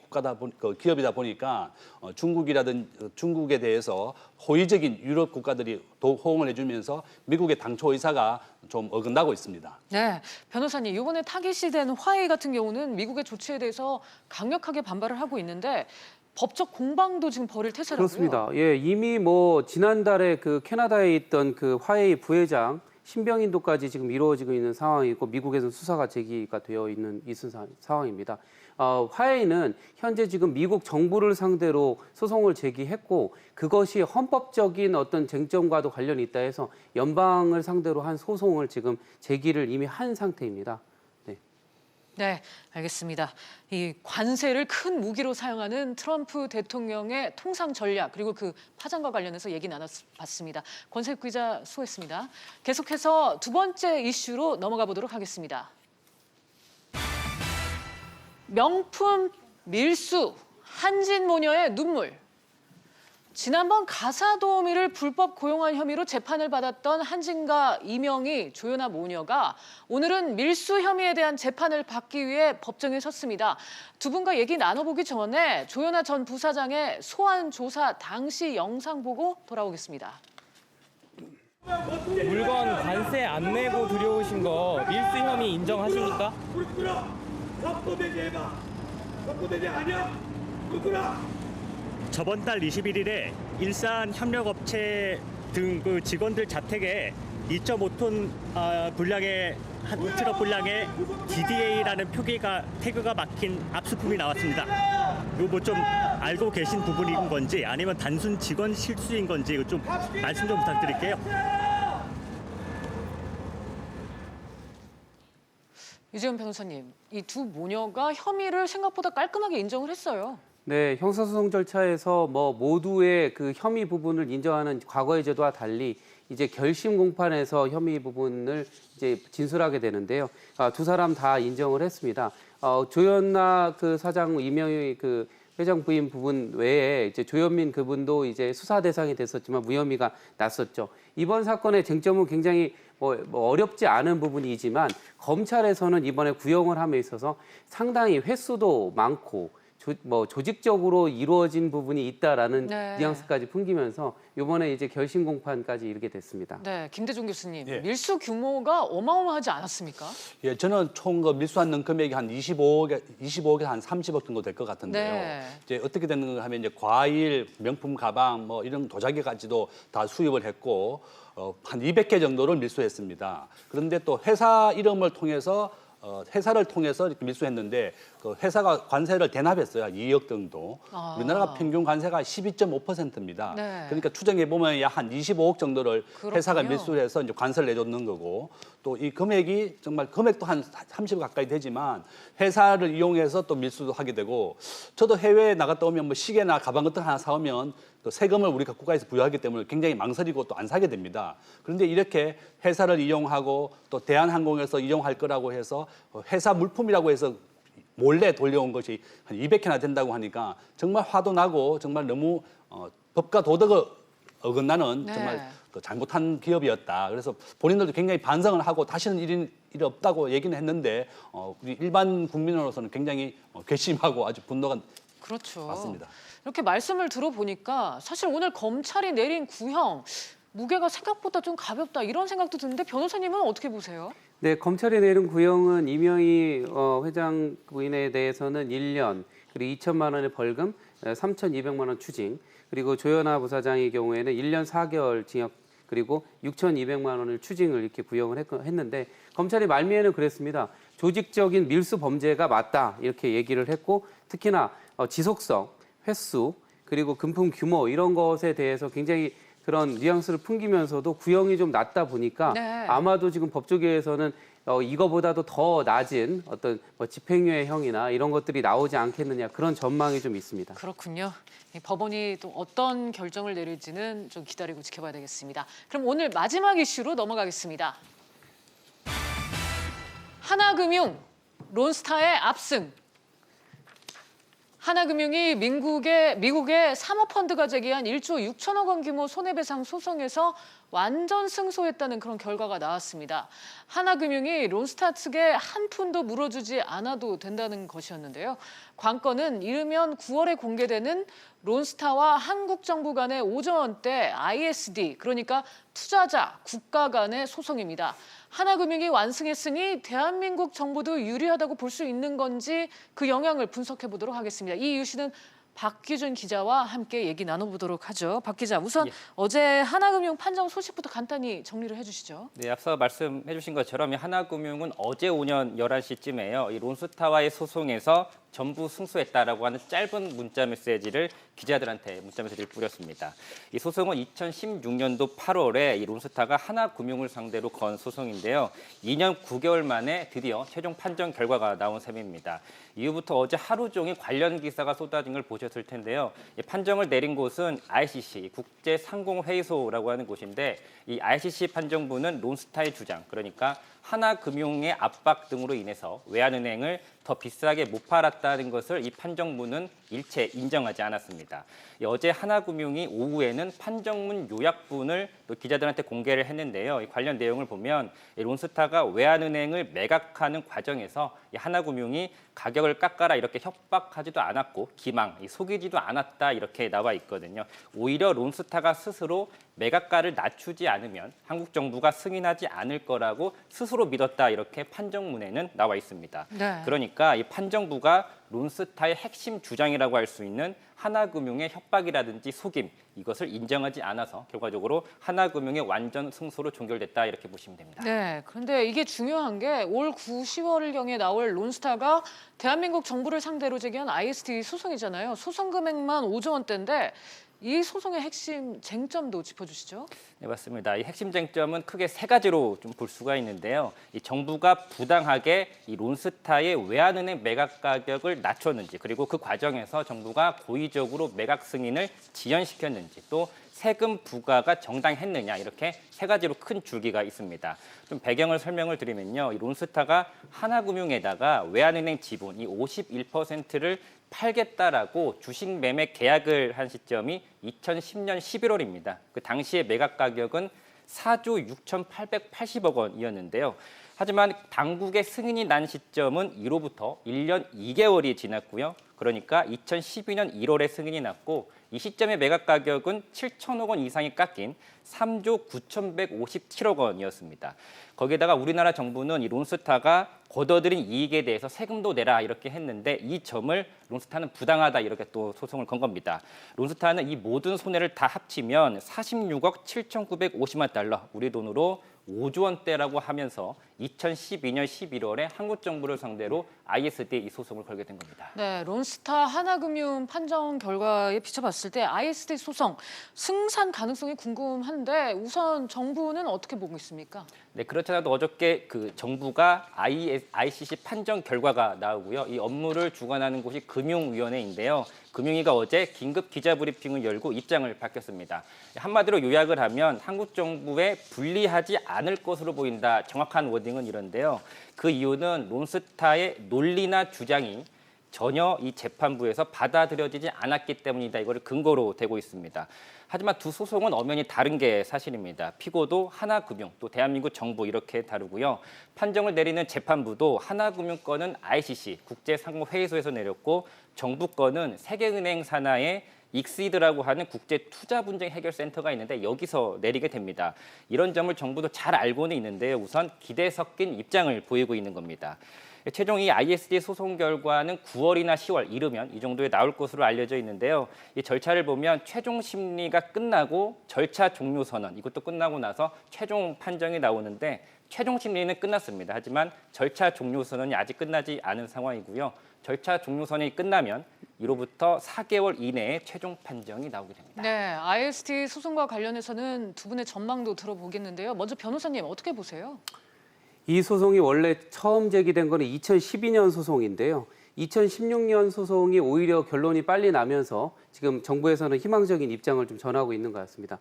Speaker 17: 기업이다 보니까 중국에 대해서 호의적인 유럽 국가들이 호응을 해주면서 미국의 당초 의사가 좀 어긋나고 있습니다.
Speaker 1: 네, 변호사님 이번에 타깃이 된 화웨이 같은 경우는 미국의 조치에 대해서 강력하게 반발을 하고 있는데 법적 공방도 지금 벌일 태세라고요.
Speaker 19: 그렇습니다. 예, 이미 뭐 지난달에 그 캐나다에 있던 그 화웨이 부회장 신병인도까지 지금 이루어지고 있는 상황이고 미국에서는 수사가 제기가 되어 있는 상황입니다. 화웨이는 현재 지금 미국 정부를 상대로 소송을 제기했고 그것이 헌법적인 어떤 쟁점과도 관련이 있다 해서 연방을 상대로 한 소송을 지금 제기를 이미 한 상태입니다.
Speaker 1: 네, 알겠습니다. 이 관세를 큰 무기로 사용하는 트럼프 대통령의 통상 전략 그리고 그 파장과 관련해서 얘기 나눠봤습니다. 권세욱 기자 수고했습니다. 계속해서 두 번째 이슈로 넘어가 보도록 하겠습니다. 명품 밀수, 한진 모녀의 눈물. 지난번 가사도우미를 불법 고용한 혐의로 재판을 받았던 한진과 이명희, 조연아 모녀가 오늘은 밀수 혐의에 대한 재판을 받기 위해 법정에 섰습니다. 두 분과 얘기 나눠보기 전에 조연아 전 부사장의 소환 조사 당시 영상 보고 돌아오겠습니다.
Speaker 20: 물건 관세 안 내고 들여오신 거 밀수 혐의 인정하십니까?
Speaker 21: 납부대지 해봐. 납부대지 아니야? 누구라?
Speaker 20: 저번 달 21일에 일산 협력업체 등 그 직원들 자택에 2.5톤 분량의 한 트럭 분량의 DDA라는 태그가 막힌 압수품이 나왔습니다. 이거 뭐 좀 알고 계신 부분인 건지 아니면 단순 직원 실수인 건지 이거 좀 말씀 좀 부탁드릴게요.
Speaker 1: 유재훈 변호사님, 이 두 모녀가 혐의를 생각보다 깔끔하게 인정을 했어요.
Speaker 19: 네, 형사소송 절차에서 뭐 모두의 그 혐의 부분을 인정하는 과거의 제도와 달리 이제 결심 공판에서 혐의 부분을 이제 진술하게 되는데요. 두 사람 다 인정을 했습니다. 조연아 그 사장 이명희 그 회장 부인 부분 외에 이제 조현민 그분도 이제 수사 대상이 됐었지만 무혐의가 났었죠. 이번 사건의 쟁점은 굉장히 뭐 어렵지 않은 부분이지만 검찰에서는 이번에 구형을 함에 있어서 상당히 횟수도 많고 조직적으로 이루어진 부분이 있다라는 뉘앙스까지 풍기면서 이번에 이제 결심 공판까지 이르게 됐습니다.
Speaker 1: 네, 김대중 교수님, 밀수 규모가 어마어마하지 않았습니까?
Speaker 17: 예, 저는 총 그 밀수하는 금액이 한 25억에서 한 30억 정도 될 것 같은데요.
Speaker 1: 네.
Speaker 17: 이제 어떻게 되는가 하면 이제 과일, 명품 가방 뭐 이런 도자기까지도 다 수입을 했고 한 200개 정도를 밀수했습니다. 그런데 또 회사 이름을 통해서 회사를 통해서 이렇게 밀수했는데 그 회사가 관세를 대납했어요. 2억 정도. 우리나라가 평균 관세가 12.5%입니다.
Speaker 1: 네.
Speaker 17: 그러니까 추정해 보면 약 한 25억 정도를 회사가
Speaker 1: 그렇군요.
Speaker 17: 밀수를 해서 이제 관세를 내줬는 거고 또 이 금액이 정말 금액도 한 30억 가까이 되지만 회사를 이용해서 또 밀수도 하게 되고 저도 해외에 나갔다 오면 뭐 시계나 가방 같은 거 하나 사오면 또 세금을 우리가 국가에서 부여하기 때문에 굉장히 망설이고 또 안 사게 됩니다. 그런데 이렇게 회사를 이용하고 또 대한항공에서 이용할 거라고 해서 회사 물품이라고 해서 몰래 돌려온 것이 한 200회나 된다고 하니까 정말 화도 나고 정말 너무 법과 도덕을 어긋나는
Speaker 1: 네.
Speaker 17: 정말 그 잘못한 기업이었다. 그래서 본인들도 굉장히 반성을 하고 다시는 일이 없다고 얘기는 했는데 우리 일반 국민으로서는 굉장히 괘씸하고 아주 분노가
Speaker 1: 그렇죠.
Speaker 17: 맞습니다.
Speaker 1: 이렇게 말씀을 들어보니까 사실 오늘 검찰이 내린 구형 무게가 생각보다 좀 가볍다 이런 생각도 드는데 변호사님은 어떻게 보세요?
Speaker 19: 네, 검찰이 내린 구형은 이명희 회장 부인에 대해서는 1년 그리고 2천만 원의 벌금, 3,200만 원 추징, 그리고 조현아 부사장의 경우에는 1년 4개월 징역 그리고 6,200만 원을 추징을 이렇게 구형을 했는데 검찰이 말미에는 그랬습니다. 조직적인 밀수 범죄가 맞다 이렇게 얘기를 했고 특히나 지속성, 횟수 그리고 금품 규모 이런 것에 대해서 굉장히 그런 뉘앙스를 풍기면서도 구형이 좀 낮다 보니까
Speaker 1: 네.
Speaker 19: 아마도 지금 법조계에서는 이거보다도 더 낮은 어떤 집행유예 형이나 이런 것들이 나오지 않겠느냐 그런 전망이 좀 있습니다.
Speaker 1: 그렇군요. 이 법원이 또 어떤 결정을 내릴지는 좀 기다리고 지켜봐야 되겠습니다. 그럼 오늘 마지막 이슈로 넘어가겠습니다. 하나금융, 론스타의 압승. 하나금융이 미국의 사모펀드가 제기한 1조 6천억 원 규모 손해배상 소송에서 완전 승소했다는 그런 결과가 나왔습니다. 하나금융이 론스타 측에 한 푼도 물어주지 않아도 된다는 것이었는데요. 관건은 이르면 9월에 공개되는 론스타와 한국 정부 간의 5조 원대 ISD, 그러니까 투자자, 국가 간의 소송입니다. 하나금융이 완승했으니 대한민국 정부도 유리하다고 볼 수 있는 건지 그 영향을 분석해 보도록 하겠습니다. 이 이슈는 박기준 기자와 함께 얘기 나눠보도록 하죠. 박 기자, 우선 어제 하나금융 판정 소식부터 간단히 정리를 해주시죠.
Speaker 2: 네, 앞서 말씀해 주신 것처럼 이 하나금융은 어제 오전 11시쯤에요. 이 론스타와의 소송에서 전부 승소했다라고 하는 짧은 문자 메시지를 기자들한테 문자 메시지를 뿌렸습니다. 이 소송은 2016년도 8월에 이 론스타가 하나금융을 상대로 건 소송인데요. 2년 9개월 만에 드디어 최종 판정 결과가 나온 셈입니다. 이후부터 어제 하루 종일 관련 기사가 쏟아진 걸 보셨을 텐데요. 이 판정을 내린 곳은 ICC, 국제상공회의소라고 하는 곳인데 이 ICC 판정부는 론스타의 주장, 그러니까 하나금융의 압박 등으로 인해서 외환은행을 더 비싸게 못 팔았다는 것을 이 판정부는 일체 인정하지 않았습니다. 어제 하나금융이 오후에는 판정문 요약본을 또 기자들한테 공개를 했는데요. 이 관련 내용을 보면 론스타가 외환은행을 매각하는 과정에서 이 하나금융이 가격을 깎아라 이렇게 협박하지도 않았고 기망, 속이지도 않았다 이렇게 나와 있거든요. 오히려 론스타가 스스로 매각가를 낮추지 않으면 한국 정부가 승인하지 않을 거라고 스스로 믿었다 이렇게 판정문에는 나와 있습니다.
Speaker 1: 네.
Speaker 2: 그러니까 이 판정부가 론스타의 핵심 주장이라고 할 수 있는 하나금융의 협박이라든지 속임 이것을 인정하지 않아서 결과적으로 하나금융의 완전 승소로 종결됐다 이렇게 보시면 됩니다.
Speaker 1: 네, 그런데 이게 중요한 게 올 9, 10월경에 나올 론스타가 대한민국 정부를 상대로 제기한 ISD 소송이잖아요. 소송 금액만 5조 원대인데 이 소송의 핵심 쟁점도 짚어주시죠.
Speaker 2: 네, 맞습니다. 이 핵심 쟁점은 크게 세 가지로 좀 볼 수가 있는데요. 이 정부가 부당하게 이 론스타의 외환은행 매각 가격을 낮췄는지, 그리고 그 과정에서 정부가 고의적으로 매각 승인을 지연시켰는지, 또 세금 부과가 정당했느냐 이렇게 세 가지로 큰 줄기가 있습니다. 좀 배경을 설명을 드리면요, 이 론스타가 하나금융에다가 외환은행 지분 이 51%를 팔겠다라고 주식 매매 계약을 한 시점이 2010년 11월입니다. 그 당시의 매각 가격은 4조 6,880억 원이었는데요. 하지만 당국의 승인이 난 시점은 이로부터 1년 2개월이 지났고요. 그러니까 2012년 1월에 승인이 났고 이 시점의 매각 가격은 7천억 원 이상이 깎인 3조 9,157억 원이었습니다. 거기에다가 우리나라 정부는 이 론스타가 거둬들인 이익에 대해서 세금도 내라 이렇게 했는데 이 점을 론스타는 부당하다 이렇게 또 소송을 건 겁니다. 론스타는 이 모든 손해를 다 합치면 46억 7,950만 달러, 우리 돈으로 5조 원대라고 하면서 2012년 11월에 한국 정부를 상대로 ISD에 이 소송을 걸게 된 겁니다.
Speaker 1: 네, 론스타 하나금융 판정 결과에 비춰봤을 때 ISD 소송 승산 가능성이 궁금한데 우선 정부는 어떻게 보고 있습니까?
Speaker 2: 네, 그렇지 않아도 어저께 그 정부가 ICC 판정 결과가 나오고요. 이 업무를 주관하는 곳이 금융위원회인데요. 금융위가 어제 긴급 기자브리핑을 열고 입장을 밝혔습니다. 한마디로 요약을 하면 한국 정부에 불리하지 않을 것으로 보인다. 정확한 워딩은 이런데요. 그 이유는 론스타의 논리나 주장이 전혀 이 재판부에서 받아들여지지 않았기 때문이다. 이거를 근거로 대고 있습니다. 하지만 두 소송은 엄연히 다른 게 사실입니다. 피고도 하나금융, 또 대한민국 정부 이렇게 다루고요. 판정을 내리는 재판부도 하나금융 건은 ICC, 국제상무회의소에서 내렸고 정부 건은 세계은행 산하의 익시드라고 하는 국제투자분쟁해결센터가 있는데 여기서 내리게 됩니다. 이런 점을 정부도 잘 알고는 있는데요. 우선 기대 섞인 입장을 보이고 있는 겁니다. 최종 이 ISD 소송 결과는 9월이나 10월 이르면 이 정도에 나올 것으로 알려져 있는데요. 이 절차를 보면 최종 심리가 끝나고 절차 종료 선언, 이것도 끝나고 나서 최종 판정이 나오는데 최종 심리는 끝났습니다. 하지만 절차 종료 선언이 아직 끝나지 않은 상황이고요. 절차 종료 선언이 끝나면 이로부터 4개월 이내에 최종 판정이 나오게 됩니다.
Speaker 1: 네, ISD 소송과 관련해서는 두 분의 전망도 들어보겠는데요. 먼저 변호사님 어떻게 보세요?
Speaker 19: 이 소송이 원래 처음 제기된 거는 2012년 소송인데요. 2016년 소송이 오히려 결론이 빨리 나면서 지금 정부에서는 희망적인 입장을 좀 전하고 있는 것 같습니다.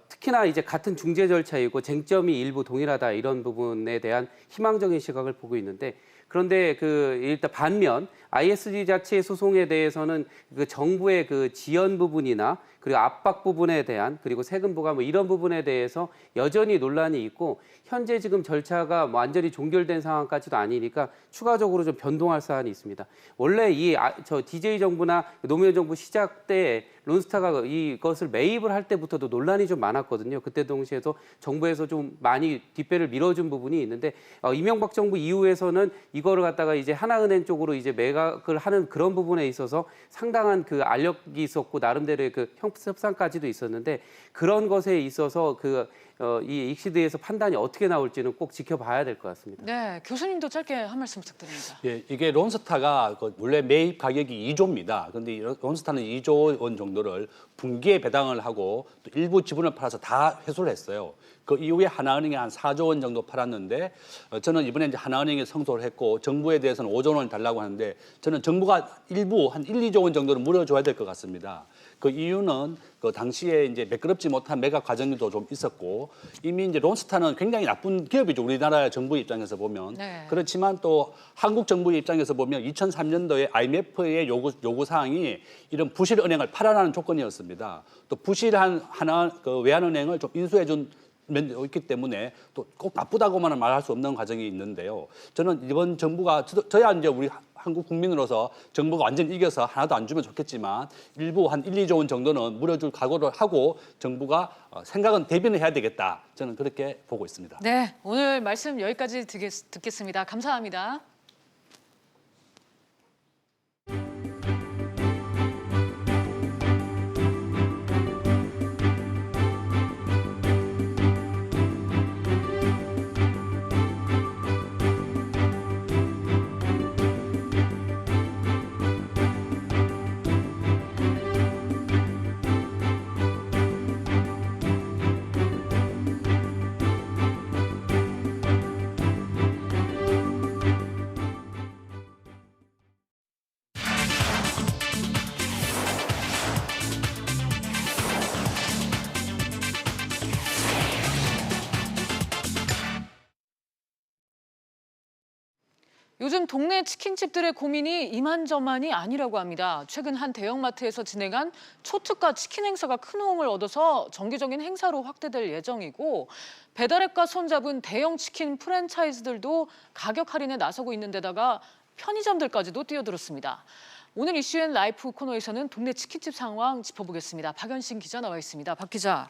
Speaker 19: 특히나 이제 같은 중재 절차이고 쟁점이 일부 동일하다 이런 부분에 대한 희망적인 시각을 보고 있는데 그런데 일단 반면 ISD 자체의 소송에 대해서는 그 정부의 그 지연 부분이나 그리고 압박 부분에 대한 그리고 세금 부과 뭐 이런 부분에 대해서 여전히 논란이 있고 현재 지금 절차가 완전히 종결된 상황까지도 아니니까 추가적으로 좀 변동할 사안이 있습니다. 원래 DJ 정부나 노무현 정부 시작 때 론스타가 이것을 매입을 할 때부터도 논란이 좀 많았거든요. 그때 동시에도 정부에서 좀 많이 뒷배를 밀어준 부분이 있는데 이명박 정부 이후에서는 이거를 갖다가 이제 하나은행 쪽으로 이제 매각을 하는 그런 부분에 있어서 상당한 그 알력이 있었고 나름대로의 그 협상까지도 있었는데 그런 것에 있어서 이 익시드에서 판단이 어떻게 나올지는 꼭 지켜봐야 될 것 같습니다.
Speaker 1: 네, 교수님도 짧게 한 말씀 부탁드립니다.
Speaker 17: 예, 이게 론스타가 원래 매입 가격이 2조입니다. 그런데 론스타는 2조 원 정도를 분기에 배당을 하고 또 일부 지분을 팔아서 다 회수를 했어요. 그 이후에 하나은행에 한 4조 원 정도 팔았는데 저는 이번에 이제 하나은행에 성소를 했고 정부에 대해서는 5조 원을 달라고 하는데 저는 정부가 일부 한 1, 2조 원 정도는 물어줘야 될 것 같습니다. 그 이유는 그 당시에 이제 매끄럽지 못한 매각 과정도 좀 있었고 이미 이제 론스타는 굉장히 나쁜 기업이죠. 우리나라 정부 입장에서 보면.
Speaker 1: 네.
Speaker 17: 그렇지만 또 한국 정부 입장에서 보면 2003년도에 IMF의 요구 사항이 이런 부실 은행을 팔아라는 조건이었습니다. 또 부실한 외환은행을 좀 인수해 준 면도 있기 때문에 또 꼭 나쁘다고만은 말할 수 없는 과정이 있는데요. 저는 이번 정부가 저야 이제 우리 한국 국민으로서 정부가 완전히 이겨서 하나도 안 주면 좋겠지만 일부 한 1, 2조 원 정도는 물어줄 각오를 하고 정부가 생각은 대비는 해야 되겠다. 저는 그렇게 보고 있습니다.
Speaker 1: 네, 오늘 말씀 여기까지 듣겠습니다. 감사합니다. 요즘 동네 치킨집들의 고민이 이만저만이 아니라고 합니다. 최근 한 대형마트에서 진행한 초특가 치킨 행사가 큰 호응을 얻어서 정기적인 행사로 확대될 예정이고 배달앱과 손잡은 대형 치킨 프랜차이즈들도 가격 할인에 나서고 있는 데다가 편의점들까지도 뛰어들었습니다. 오늘 이슈엔 라이프 코너에서는 동네 치킨집 상황 짚어보겠습니다. 박연신 기자 나와 있습니다. 박 기자,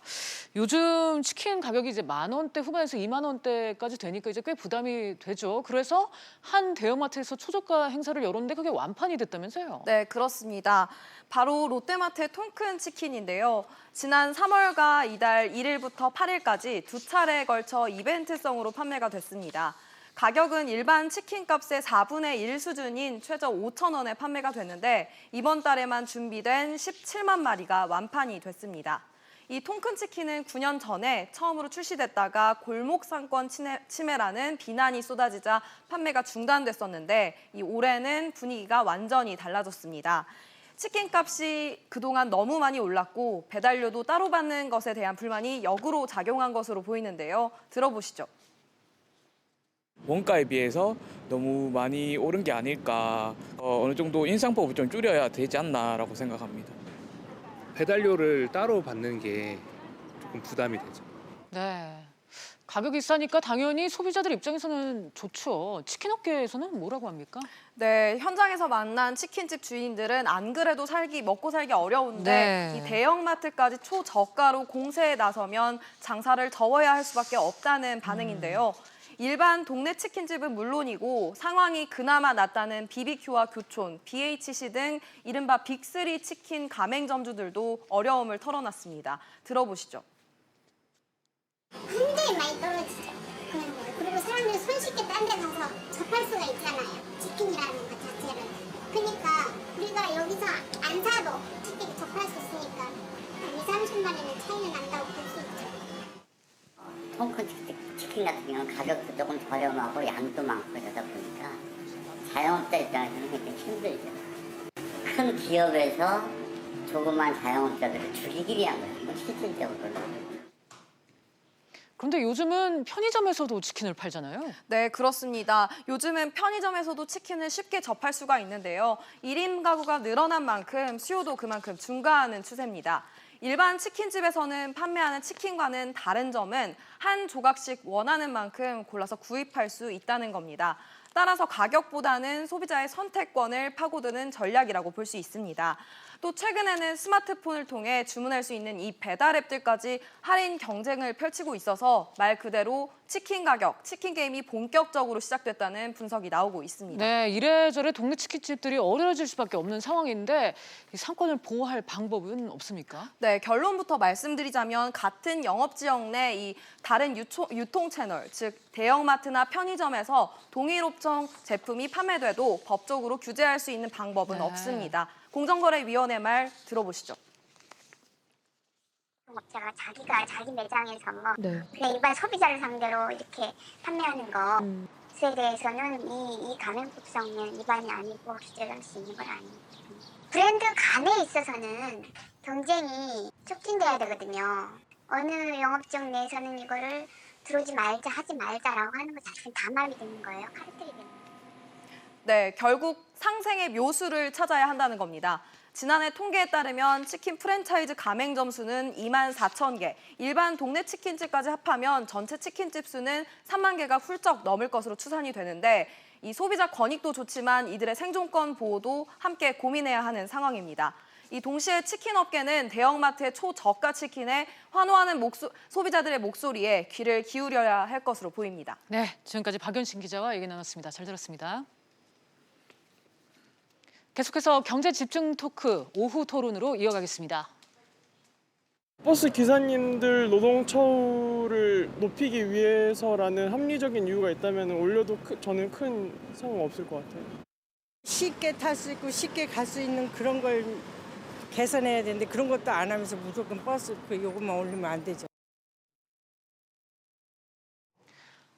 Speaker 1: 요즘 치킨 가격이 이제 10,000원대 후반에서 20,000원대까지 되니까 이제 꽤 부담이 되죠. 그래서 한 대형마트에서 초저가 행사를 열었는데 그게 완판이 됐다면서요?
Speaker 3: 네, 그렇습니다. 바로 롯데마트의 통큰 치킨인데요. 지난 3월과 이달 1일부터 8일까지 두 차례에 걸쳐 이벤트성으로 판매가 됐습니다. 가격은 일반 치킨값의 4분의 1 수준인 최저 5,000원에 판매가 됐는데 이번 달에만 준비된 17만 마리가 완판이 됐습니다. 이 통큰 치킨은 9년 전에 처음으로 출시됐다가 골목 상권 침해라는 비난이 쏟아지자 판매가 중단됐었는데 올해는 분위기가 완전히 달라졌습니다. 치킨값이 그동안 너무 많이 올랐고 배달료도 따로 받는 것에 대한 불만이 역으로 작용한 것으로 보이는데요. 들어보시죠.
Speaker 22: 원가에 비해서 너무 많이 오른 게 아닐까. 어느 정도 인상폭을 좀 줄여야 되지 않나라고 생각합니다.
Speaker 23: 배달료를 따로 받는 게 조금 부담이 되죠.
Speaker 1: 네. 가격이 싸니까 당연히 소비자들 입장에서는 좋죠. 치킨업계에서는 뭐라고 합니까?
Speaker 3: 네, 현장에서 만난 치킨집 주인들은 안 그래도 먹고 살기 어려운데
Speaker 1: 네.
Speaker 3: 이 대형마트까지 초저가로 공세에 나서면 장사를 접어야 할 수밖에 없다는 반응인데요. 일반 동네 치킨집은 물론이고 상황이 그나마 낫다는 BBQ와 교촌, BHC 등 이른바 빅3 치킨 가맹점주들도 어려움을 털어놨습니다. 들어보시죠.
Speaker 24: 굉장히 많이 떨어지죠. 그리고 사람들이 손쉽게 딴 데 가서 접할 수가 있잖아요. 치킨이라는 것 자체를. 그러니까 우리가 여기서 안 사도 치킨이 접할 수 있으니까 한 20-30만 원의 차이는 난다고 볼 수 있죠.
Speaker 25: 통큰 치킨 같은 경우는 가격도 조금 저렴하고 양도 많고 그러다 보니까 자영업자 입장에서는 굉장히 힘들죠. 큰 기업에서 조그만 자영업자들을 죽이기 위한 거예요. 이건 실질적으로.
Speaker 1: 그런데 요즘은 편의점에서도 치킨을 팔잖아요.
Speaker 3: 네, 그렇습니다. 요즘은 편의점에서도 치킨을 쉽게 접할 수가 있는데요. 1인 가구가 늘어난 만큼 수요도 그만큼 증가하는 추세입니다. 일반 치킨집에서는 판매하는 치킨과는 다른 점은 한 조각씩 원하는 만큼 골라서 구입할 수 있다는 겁니다. 따라서 가격보다는 소비자의 선택권을 파고드는 전략이라고 볼 수 있습니다. 또 최근에는 스마트폰을 통해 주문할 수 있는 이 배달 앱들까지 할인 경쟁을 펼치고 있어서 말 그대로 치킨 가격, 치킨 게임이 본격적으로 시작됐다는 분석이 나오고 있습니다.
Speaker 1: 네, 이래저래 동네 치킨집들이 어려워질 수밖에 없는 상황인데 이 상권을 보호할 방법은 없습니까?
Speaker 3: 네, 결론부터 말씀드리자면 같은 영업 지역 내 이 다른 유통 채널, 즉 대형마트나 편의점에서 동일 업종 제품이 판매돼도 법적으로 규제할 수 있는 방법은 없습니다. 공정거래위원회 말 들어보시죠.
Speaker 24: 업체가 자기가 자기 매장에서
Speaker 3: 네.
Speaker 24: 그냥 일반 소비자를 상대로 이렇게 판매하는 것에 대해서는 이 가맹법상 위반이 아니고 규제를 할 수 있는 건 아닙니다. 브랜드 간에 있어서는 경쟁이 촉진돼야 되거든요. 어느 영업지역 내에서는 이거를 들어오지 말자, 하지 말자라고 하는 것 자체는 다 말이 되는 거예요. 카르텔이 되는 거예요.
Speaker 3: 네, 결국 상생의 묘수를 찾아야 한다는 겁니다. 지난해 통계에 따르면 치킨 프랜차이즈 가맹점 수는 24,000개, 일반 동네 치킨집까지 합하면 전체 치킨집 수는 3만 개가 훌쩍 넘을 것으로 추산이 되는데 이 소비자 권익도 좋지만 이들의 생존권 보호도 함께 고민해야 하는 상황입니다. 이 동시에 치킨업계는 대형마트의 초저가 치킨에 환호하는 소비자들의 목소리에 귀를 기울여야 할 것으로 보입니다.
Speaker 1: 네, 지금까지 박연신 기자와 얘기 나눴습니다. 잘 들었습니다. 계속해서 경제 집중 토크 오후 토론으로 이어가겠습니다.
Speaker 26: 버스 기사님들 노동 처우를 높이기 위해서라는 합리적인 이유가 있다면 올려도 저는 큰 상관 없을 것 같아요.
Speaker 27: 쉽게 탈 수 있고 쉽게 갈 수 있는 그런 걸 개선해야 되는데 그런 것도 안 하면서 무조건 버스 그 요금만 올리면 안 되죠.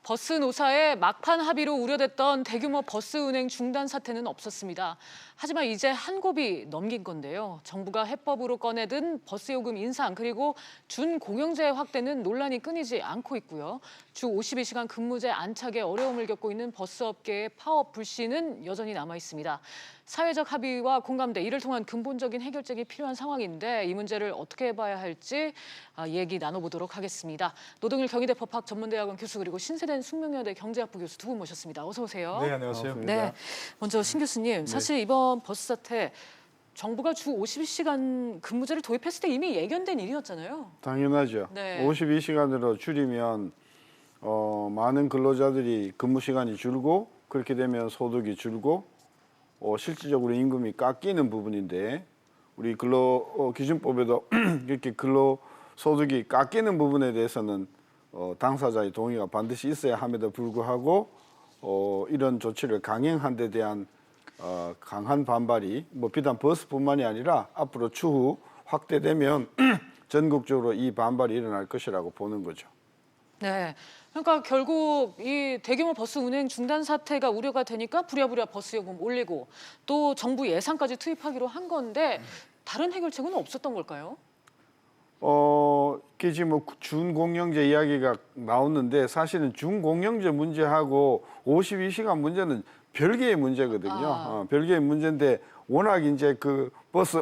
Speaker 1: 버스 노사의 막판 합의로 우려됐던 대규모 버스 운행 중단 사태는 없었습니다. 하지만 이제 한 곱이 넘긴 건데요. 정부가 해법으로 꺼내든 버스 요금 인상 그리고 준공영제 확대는 논란이 끊이지 않고 있고요. 주 52시간 근무제 안착에 어려움을 겪고 있는 버스업계의 파업 불씨는 여전히 남아 있습니다. 사회적 합의와 공감대, 이를 통한 근본적인 해결책이 필요한 상황인데 이 문제를 어떻게 봐야 할지 얘기 나눠보도록 하겠습니다. 노동일 경희대 법학 전문대학원 교수 그리고 신세대 숙명여대 경제학부 교수 두 분 모셨습니다. 어서 오세요.
Speaker 4: 네, 안녕하세요.
Speaker 1: 네, 먼저 신 교수님, 사실 이번 버스 사태 정부가 주 52시간 근무제를 도입했을 때 이미 예견된 일이었잖아요.
Speaker 5: 당연하죠.
Speaker 1: 네.
Speaker 5: 52시간으로 줄이면 많은 근로자들이 근무 시간이 줄고 그렇게 되면 소득이 줄고 실질적으로 임금이 깎이는 부분인데 우리 근로기준법에도 이렇게 근로소득이 깎이는 부분에 대해서는 당사자의 동의가 반드시 있어야 함에도 불구하고 이런 조치를 강행한 데 대한 강한 반발이 비단 버스뿐만이 아니라 앞으로 추후 확대되면 전국적으로 이 반발이 일어날 것이라고 보는 거죠.
Speaker 1: 네, 그러니까 결국 이 대규모 버스 운행 중단 사태가 우려가 되니까 부랴부랴 버스 요금 올리고 또 정부 예산까지 투입하기로 한 건데 다른 해결책은 없었던 걸까요?
Speaker 5: 이게 지금 준공영제 이야기가 나오는데 사실은 준공영제 문제하고 52시간 문제는 별개의 문제거든요. 별개의 문제인데 워낙 이제 그 버스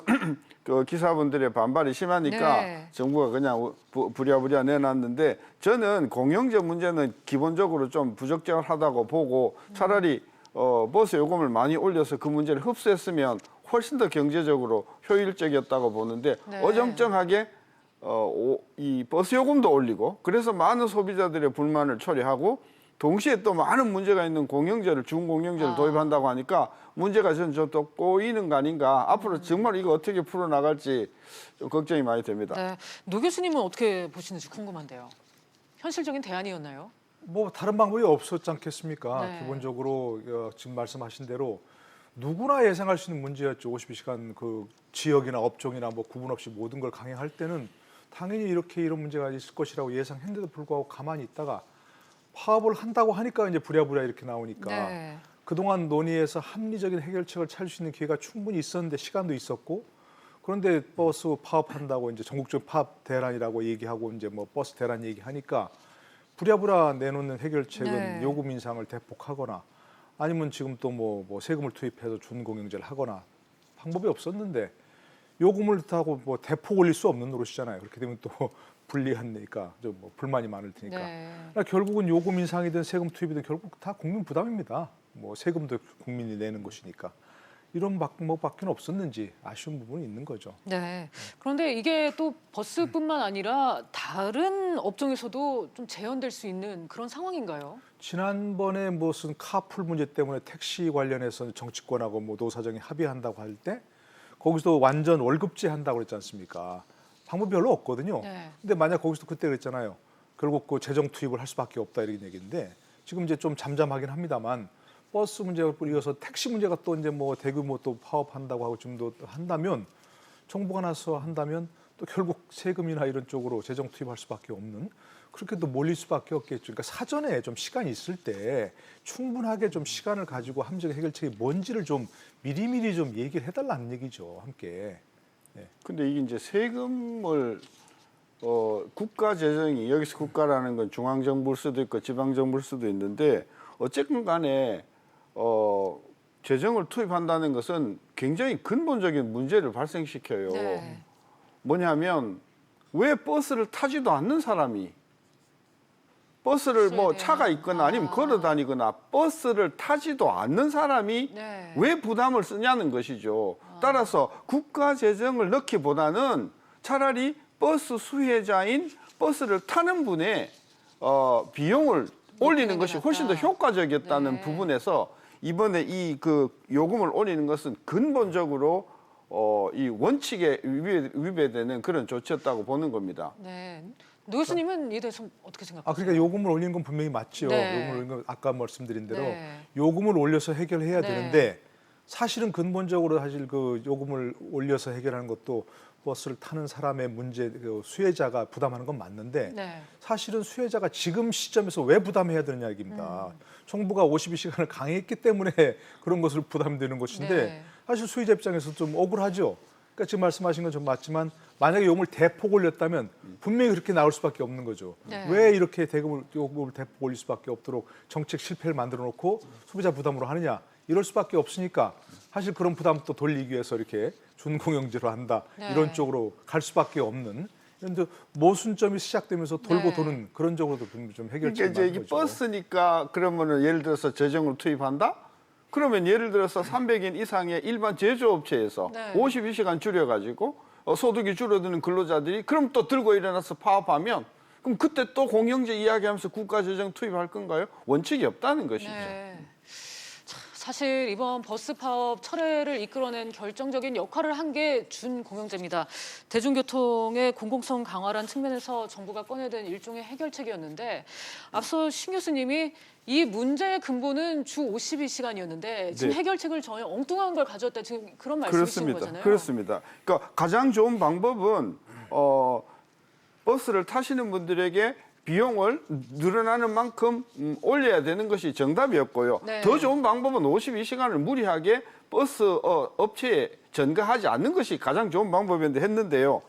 Speaker 5: 그 기사분들의 반발이 심하니까
Speaker 1: 네.
Speaker 5: 정부가 그냥 부랴부랴 내놨는데 저는 공영제 문제는 기본적으로 좀 부적절하다고 보고 차라리 버스 요금을 많이 올려서 그 문제를 흡수했으면 훨씬 더 경제적으로 효율적이었다고 보는데
Speaker 1: 네.
Speaker 5: 어정쩡하게 이 버스 요금도 올리고 그래서 많은 소비자들의 불만을 초래하고 동시에 또 많은 문제가 있는 공영제를 준공영제를 도입한다고 하니까 문제가 좀 더 꼬이는 거 아닌가. 앞으로 정말 이거 어떻게 풀어나갈지 좀 걱정이 많이 됩니다.
Speaker 1: 네, 노 교수님은 어떻게 보시는지 궁금한데요. 현실적인 대안이었나요?
Speaker 4: 뭐 다른 방법이 없었지 않겠습니까?
Speaker 1: 네.
Speaker 4: 기본적으로 지금 말씀하신 대로 누구나 예상할 수 있는 문제였죠. 52시간 그 지역이나 업종이나 뭐 구분 없이 모든 걸 강행할 때는 당연히 이런 문제가 있을 것이라고 예상했는데도 불구하고 가만히 있다가 파업을 한다고 하니까 이제 부랴부랴 이렇게 나오니까
Speaker 1: 네.
Speaker 4: 그동안 논의해서 합리적인 해결책을 찾을 수 있는 기회가 충분히 있었는데 시간도 있었고 그런데 버스 파업한다고 이제 전국적 파업 대란이라고 얘기하고 이제 뭐 버스 대란 얘기하니까 부랴부랴 내놓는 해결책은
Speaker 1: 네.
Speaker 4: 요금 인상을 대폭하거나 아니면 지금 또 뭐 세금을 투입해서 준공영제를 하거나 방법이 없었는데 요금을 타고 뭐 대폭 올릴 수 없는 노릇이잖아요. 그렇게 되면 또 불리하니까 좀 뭐 불만이 많을 테니까.
Speaker 1: 네.
Speaker 4: 그러니까 결국은 요금 인상이든 세금 투입이든 결국 다 국민 부담입니다. 뭐 세금도 국민이 내는 것이니까. 이런 방법밖에 없었는지 아쉬운 부분이 있는 거죠.
Speaker 1: 네. 그런데 이게 또 버스뿐만 아니라 다른 업종에서도 좀 재현될 수 있는 그런 상황인가요?
Speaker 4: 지난번에 무슨 카풀 문제 때문에 택시 관련해서 정치권하고 뭐 노사정이 합의한다고 할 때 거기서도 완전 월급제 한다고 그랬지 않습니까? 방법이 별로 없거든요.
Speaker 1: 네.
Speaker 4: 근데 만약 거기서도 그때 그랬잖아요. 결국 그 재정 투입을 할 수밖에 없다 이런 얘기인데 지금 이제 좀 잠잠하긴 합니다만 버스 문제가 이어서 택시 문제가 또 이제 뭐 대규모 또 파업한다고 하고 좀 더 한다면 정부가 나서 한다면 또 결국 세금이나 이런 쪽으로 재정 투입할 수밖에 없는 그렇게 또 몰릴 수밖에 없겠죠. 그러니까 사전에 좀 시간이 있을 때 충분하게 좀 시간을 가지고 함정의 해결책이 뭔지를 좀 미리미리 좀 얘기를 해달라는 얘기죠. 함께. 네.
Speaker 5: 근데 이게 이제 세금을 국가 재정이 여기서 국가라는 건 중앙 정부일 수도 있고 지방 정부일 수도 있는데 어쨌든 간에 재정을 투입한다는 것은 굉장히 근본적인 문제를 발생시켜요.
Speaker 1: 네.
Speaker 5: 뭐냐면 왜 버스를 타지도 않는 사람이 버스를 뭐 차가 있거나 아니면 걸어 다니거나 버스를 타지도 않는 사람이
Speaker 1: 네.
Speaker 5: 왜 부담을 쓰냐는 것이죠. 따라서 국가 재정을 넣기보다는 차라리 버스 수혜자인 버스를 타는 분의 비용을 올리는 것이 훨씬 더 효과적이었다는
Speaker 1: 네.
Speaker 5: 부분에서 이번에 이 그 요금을 올리는 것은 근본적으로 이 원칙에 위배되는 그런 조치였다고 보는 겁니다.
Speaker 1: 네. 노 교수님은 이에 대해서 어떻게 생각하세요?
Speaker 4: 그러니까 요금을 올리는 건 분명히 맞죠.
Speaker 1: 네.
Speaker 4: 요금을 올리는 건 아까 말씀드린 대로
Speaker 1: 네.
Speaker 4: 요금을 올려서 해결해야
Speaker 1: 네.
Speaker 4: 되는데 사실은 근본적으로 사실 그 요금을 올려서 해결하는 것도 버스를 타는 사람의 문제, 그 수혜자가 부담하는 건 맞는데
Speaker 1: 네.
Speaker 4: 사실은 수혜자가 지금 시점에서 왜 부담해야 되느냐 얘기입니다. 정부가 52시간을 강행했기 때문에 그런 것을 부담되는 것인데
Speaker 1: 네.
Speaker 4: 사실 수혜자 입장에서 좀 억울하죠. 그러니까 지금 말씀하신 건 좀 맞지만 만약에 요금을 대폭 올렸다면 분명히 그렇게 나올 수밖에 없는 거죠.
Speaker 1: 네.
Speaker 4: 왜 이렇게 요금을 대폭 올릴 수밖에 없도록 정책 실패를 만들어 놓고 소비자 부담으로 하느냐. 이럴 수밖에 없으니까 사실 그런 부담도 돌리기 위해서 이렇게 준공영제로 한다.
Speaker 1: 네.
Speaker 4: 이런 쪽으로 갈 수밖에 없는 이런 모순점이 시작되면서 돌고
Speaker 1: 네.
Speaker 4: 도는 그런 쪽으로도 좀 해결책이
Speaker 5: 그러니까 이제
Speaker 4: 많은
Speaker 5: 이게
Speaker 4: 거죠.
Speaker 5: 버스니까 그러면은 예를 들어서 재정을 투입한다? 그러면 예를 들어서 300인 이상의 일반 제조업체에서
Speaker 1: 네.
Speaker 5: 52시간 줄여가지고 소득이 줄어드는 근로자들이 그럼 또 들고 일어나서 파업하면 그럼 그때 또 공영제 이야기하면서 국가 재정 투입할 건가요? 원칙이 없다는 것이죠.
Speaker 1: 네. 자, 사실 이번 버스 파업 철회를 이끌어낸 결정적인 역할을 한 게 준공영제입니다. 대중교통의 공공성 강화라는 측면에서 정부가 꺼내든 일종의 해결책이었는데 앞서 신 교수님이 이 문제의 근본은 주 52시간이었는데 지금
Speaker 5: 네.
Speaker 1: 해결책을 전혀 엉뚱한 걸 가져왔다 지금 그런 말씀이신 거잖아요.
Speaker 5: 그렇습니다. 그러니까 가장 좋은 방법은 버스를 타시는 분들에게 비용을 늘어나는 만큼 올려야 되는 것이 정답이었고요.
Speaker 1: 네.
Speaker 5: 더 좋은 방법은 52시간을 무리하게 버스 업체에 전가하지 않는 것이 가장 좋은 방법이었는데 했는데요.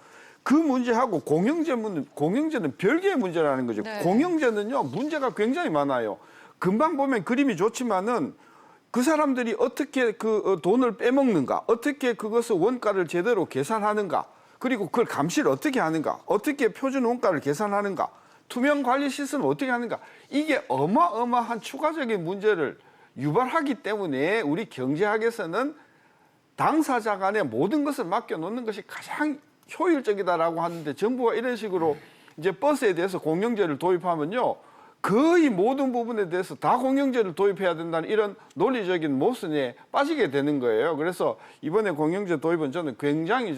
Speaker 5: 그 문제하고 공영제는 별개의 문제라는 거죠.
Speaker 1: 네.
Speaker 5: 공영제는요, 문제가 굉장히 많아요. 금방 보면 그림이 좋지만은 그 사람들이 어떻게 그 돈을 빼먹는가, 어떻게 그것을 원가를 제대로 계산하는가, 그리고 그걸 감시를 어떻게 하는가, 어떻게 표준 원가를 계산하는가, 투명 관리 시스템을 어떻게 하는가, 이게 어마어마한 추가적인 문제를 유발하기 때문에 우리 경제학에서는 당사자 간에 모든 것을 맡겨놓는 것이 가장 효율적이다라고 하는데 정부가 이런 식으로 이제 버스에 대해서 공영제를 도입하면요. 거의 모든 부분에 대해서 다 공영제를 도입해야 된다는 이런 논리적인 모순에 빠지게 되는 거예요. 그래서 이번에 공영제 도입은 저는 굉장히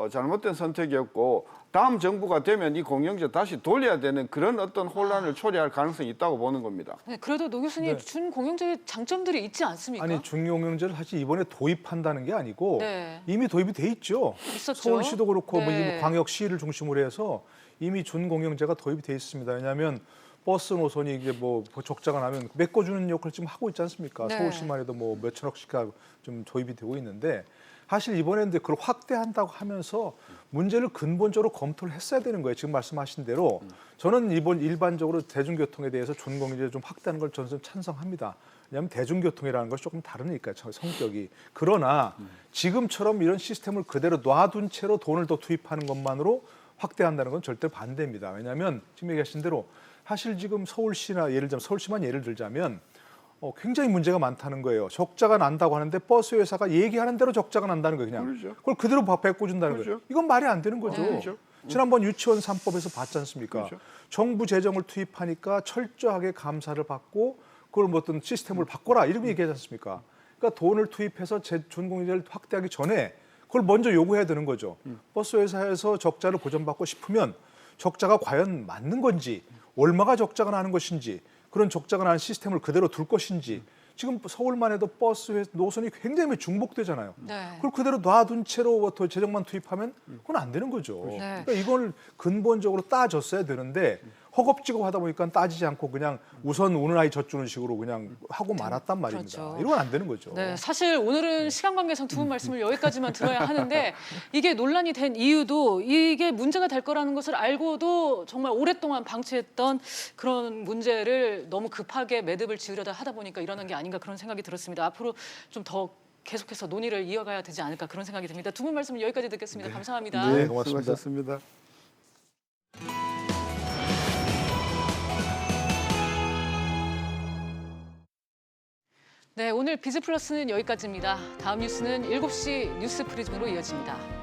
Speaker 5: 잘못된 선택이었고 다음 정부가 되면 이 공영제 다시 돌려야 되는 그런 어떤 혼란을 초래할 가능성이 있다고 보는 겁니다.
Speaker 1: 네, 그래도 노 교수님
Speaker 4: 네.
Speaker 1: 준공영제의 장점들이 있지 않습니까?
Speaker 4: 아니 준공영제를 사실 이번에 도입한다는 게 아니고
Speaker 1: 네.
Speaker 4: 이미 도입이 돼 있죠.
Speaker 1: 있었죠.
Speaker 4: 서울시도 그렇고 뭐
Speaker 1: 네.
Speaker 4: 이미 광역시를 중심으로 해서 이미 준공영제가 도입이 돼 있습니다. 왜냐하면 버스 노선이 이제 뭐 적자가 나면 메꿔주는 역할을 지금 하고 있지 않습니까?
Speaker 1: 네.
Speaker 4: 서울시만 해도 뭐 몇천억씩 좀 도입이 되고 있는데 사실 이번에 이제 그걸 확대한다고 하면서 문제를 근본적으로 검토를 했어야 되는 거예요. 지금 말씀하신 대로 저는 이번 일반적으로 대중교통에 대해서 준공영제를 좀 확대하는 걸 저는 찬성합니다. 왜냐하면 대중교통이라는 것이 조금 다르니까 성격이. 그러나 지금처럼 이런 시스템을 그대로 놔둔 채로 돈을 더 투입하는 것만으로 확대한다는 건 절대 반대입니다. 왜냐하면 지금 얘기하신 대로 사실 지금 서울시나 서울시만 예를 들자면 굉장히 문제가 많다는 거예요. 적자가 난다고 하는데 버스 회사가 얘기하는 대로 적자가 난다는 거예요. 그냥
Speaker 5: 그렇죠.
Speaker 4: 그걸 그대로 바꿔준다는 거예요. 이건 말이 안 되는 거죠.
Speaker 5: 그렇죠.
Speaker 4: 지난번 유치원 3법에서 봤지 않습니까?
Speaker 5: 그렇죠.
Speaker 4: 정부 재정을 투입하니까 철저하게 감사를 받고 그걸 뭐 어떤 시스템을 바꿔라 이렇게 얘기하지 않습니까? 그러니까 돈을 투입해서 준공영제를 확대하기 전에 그걸 먼저 요구해야 되는 거죠. 버스 회사에서 적자를 보전받고 싶으면 적자가 과연 맞는 건지 얼마가 적자가 나는 것인지 그런 적자가 나는 시스템을 그대로 둘 것인지 지금 서울만 해도 버스 노선이 굉장히 중복되잖아요.
Speaker 1: 네.
Speaker 4: 그걸 그대로 놔둔 채로 재정만 투입하면 그건 안 되는 거죠.
Speaker 1: 네.
Speaker 4: 그러니까 이걸 근본적으로 따졌어야 되는데 허겁지겁 하다 보니까 따지지 않고 그냥 우선 우는 아이 젖주는 식으로 그냥 하고 말았단 말입니다.
Speaker 1: 그렇죠.
Speaker 4: 이건 안 되는 거죠.
Speaker 1: 네, 사실 오늘은 시간 관계상 두 분 말씀을 여기까지만 들어야 하는데 이게 논란이 된 이유도 이게 문제가 될 거라는 것을 알고도 정말 오랫동안 방치했던 그런 문제를 너무 급하게 매듭을 지으려다 하다 보니까 일어난 게 아닌가 그런 생각이 들었습니다. 앞으로 좀 더 계속해서 논의를 이어가야 되지 않을까 그런 생각이 듭니다. 두 분 말씀을 여기까지 듣겠습니다. 감사합니다.
Speaker 5: 네,
Speaker 4: 고맙습니다.
Speaker 5: 수고하셨습니다.
Speaker 1: 네, 오늘 비즈플러스는 여기까지입니다. 다음 뉴스는 7시 뉴스 프리즘으로 이어집니다.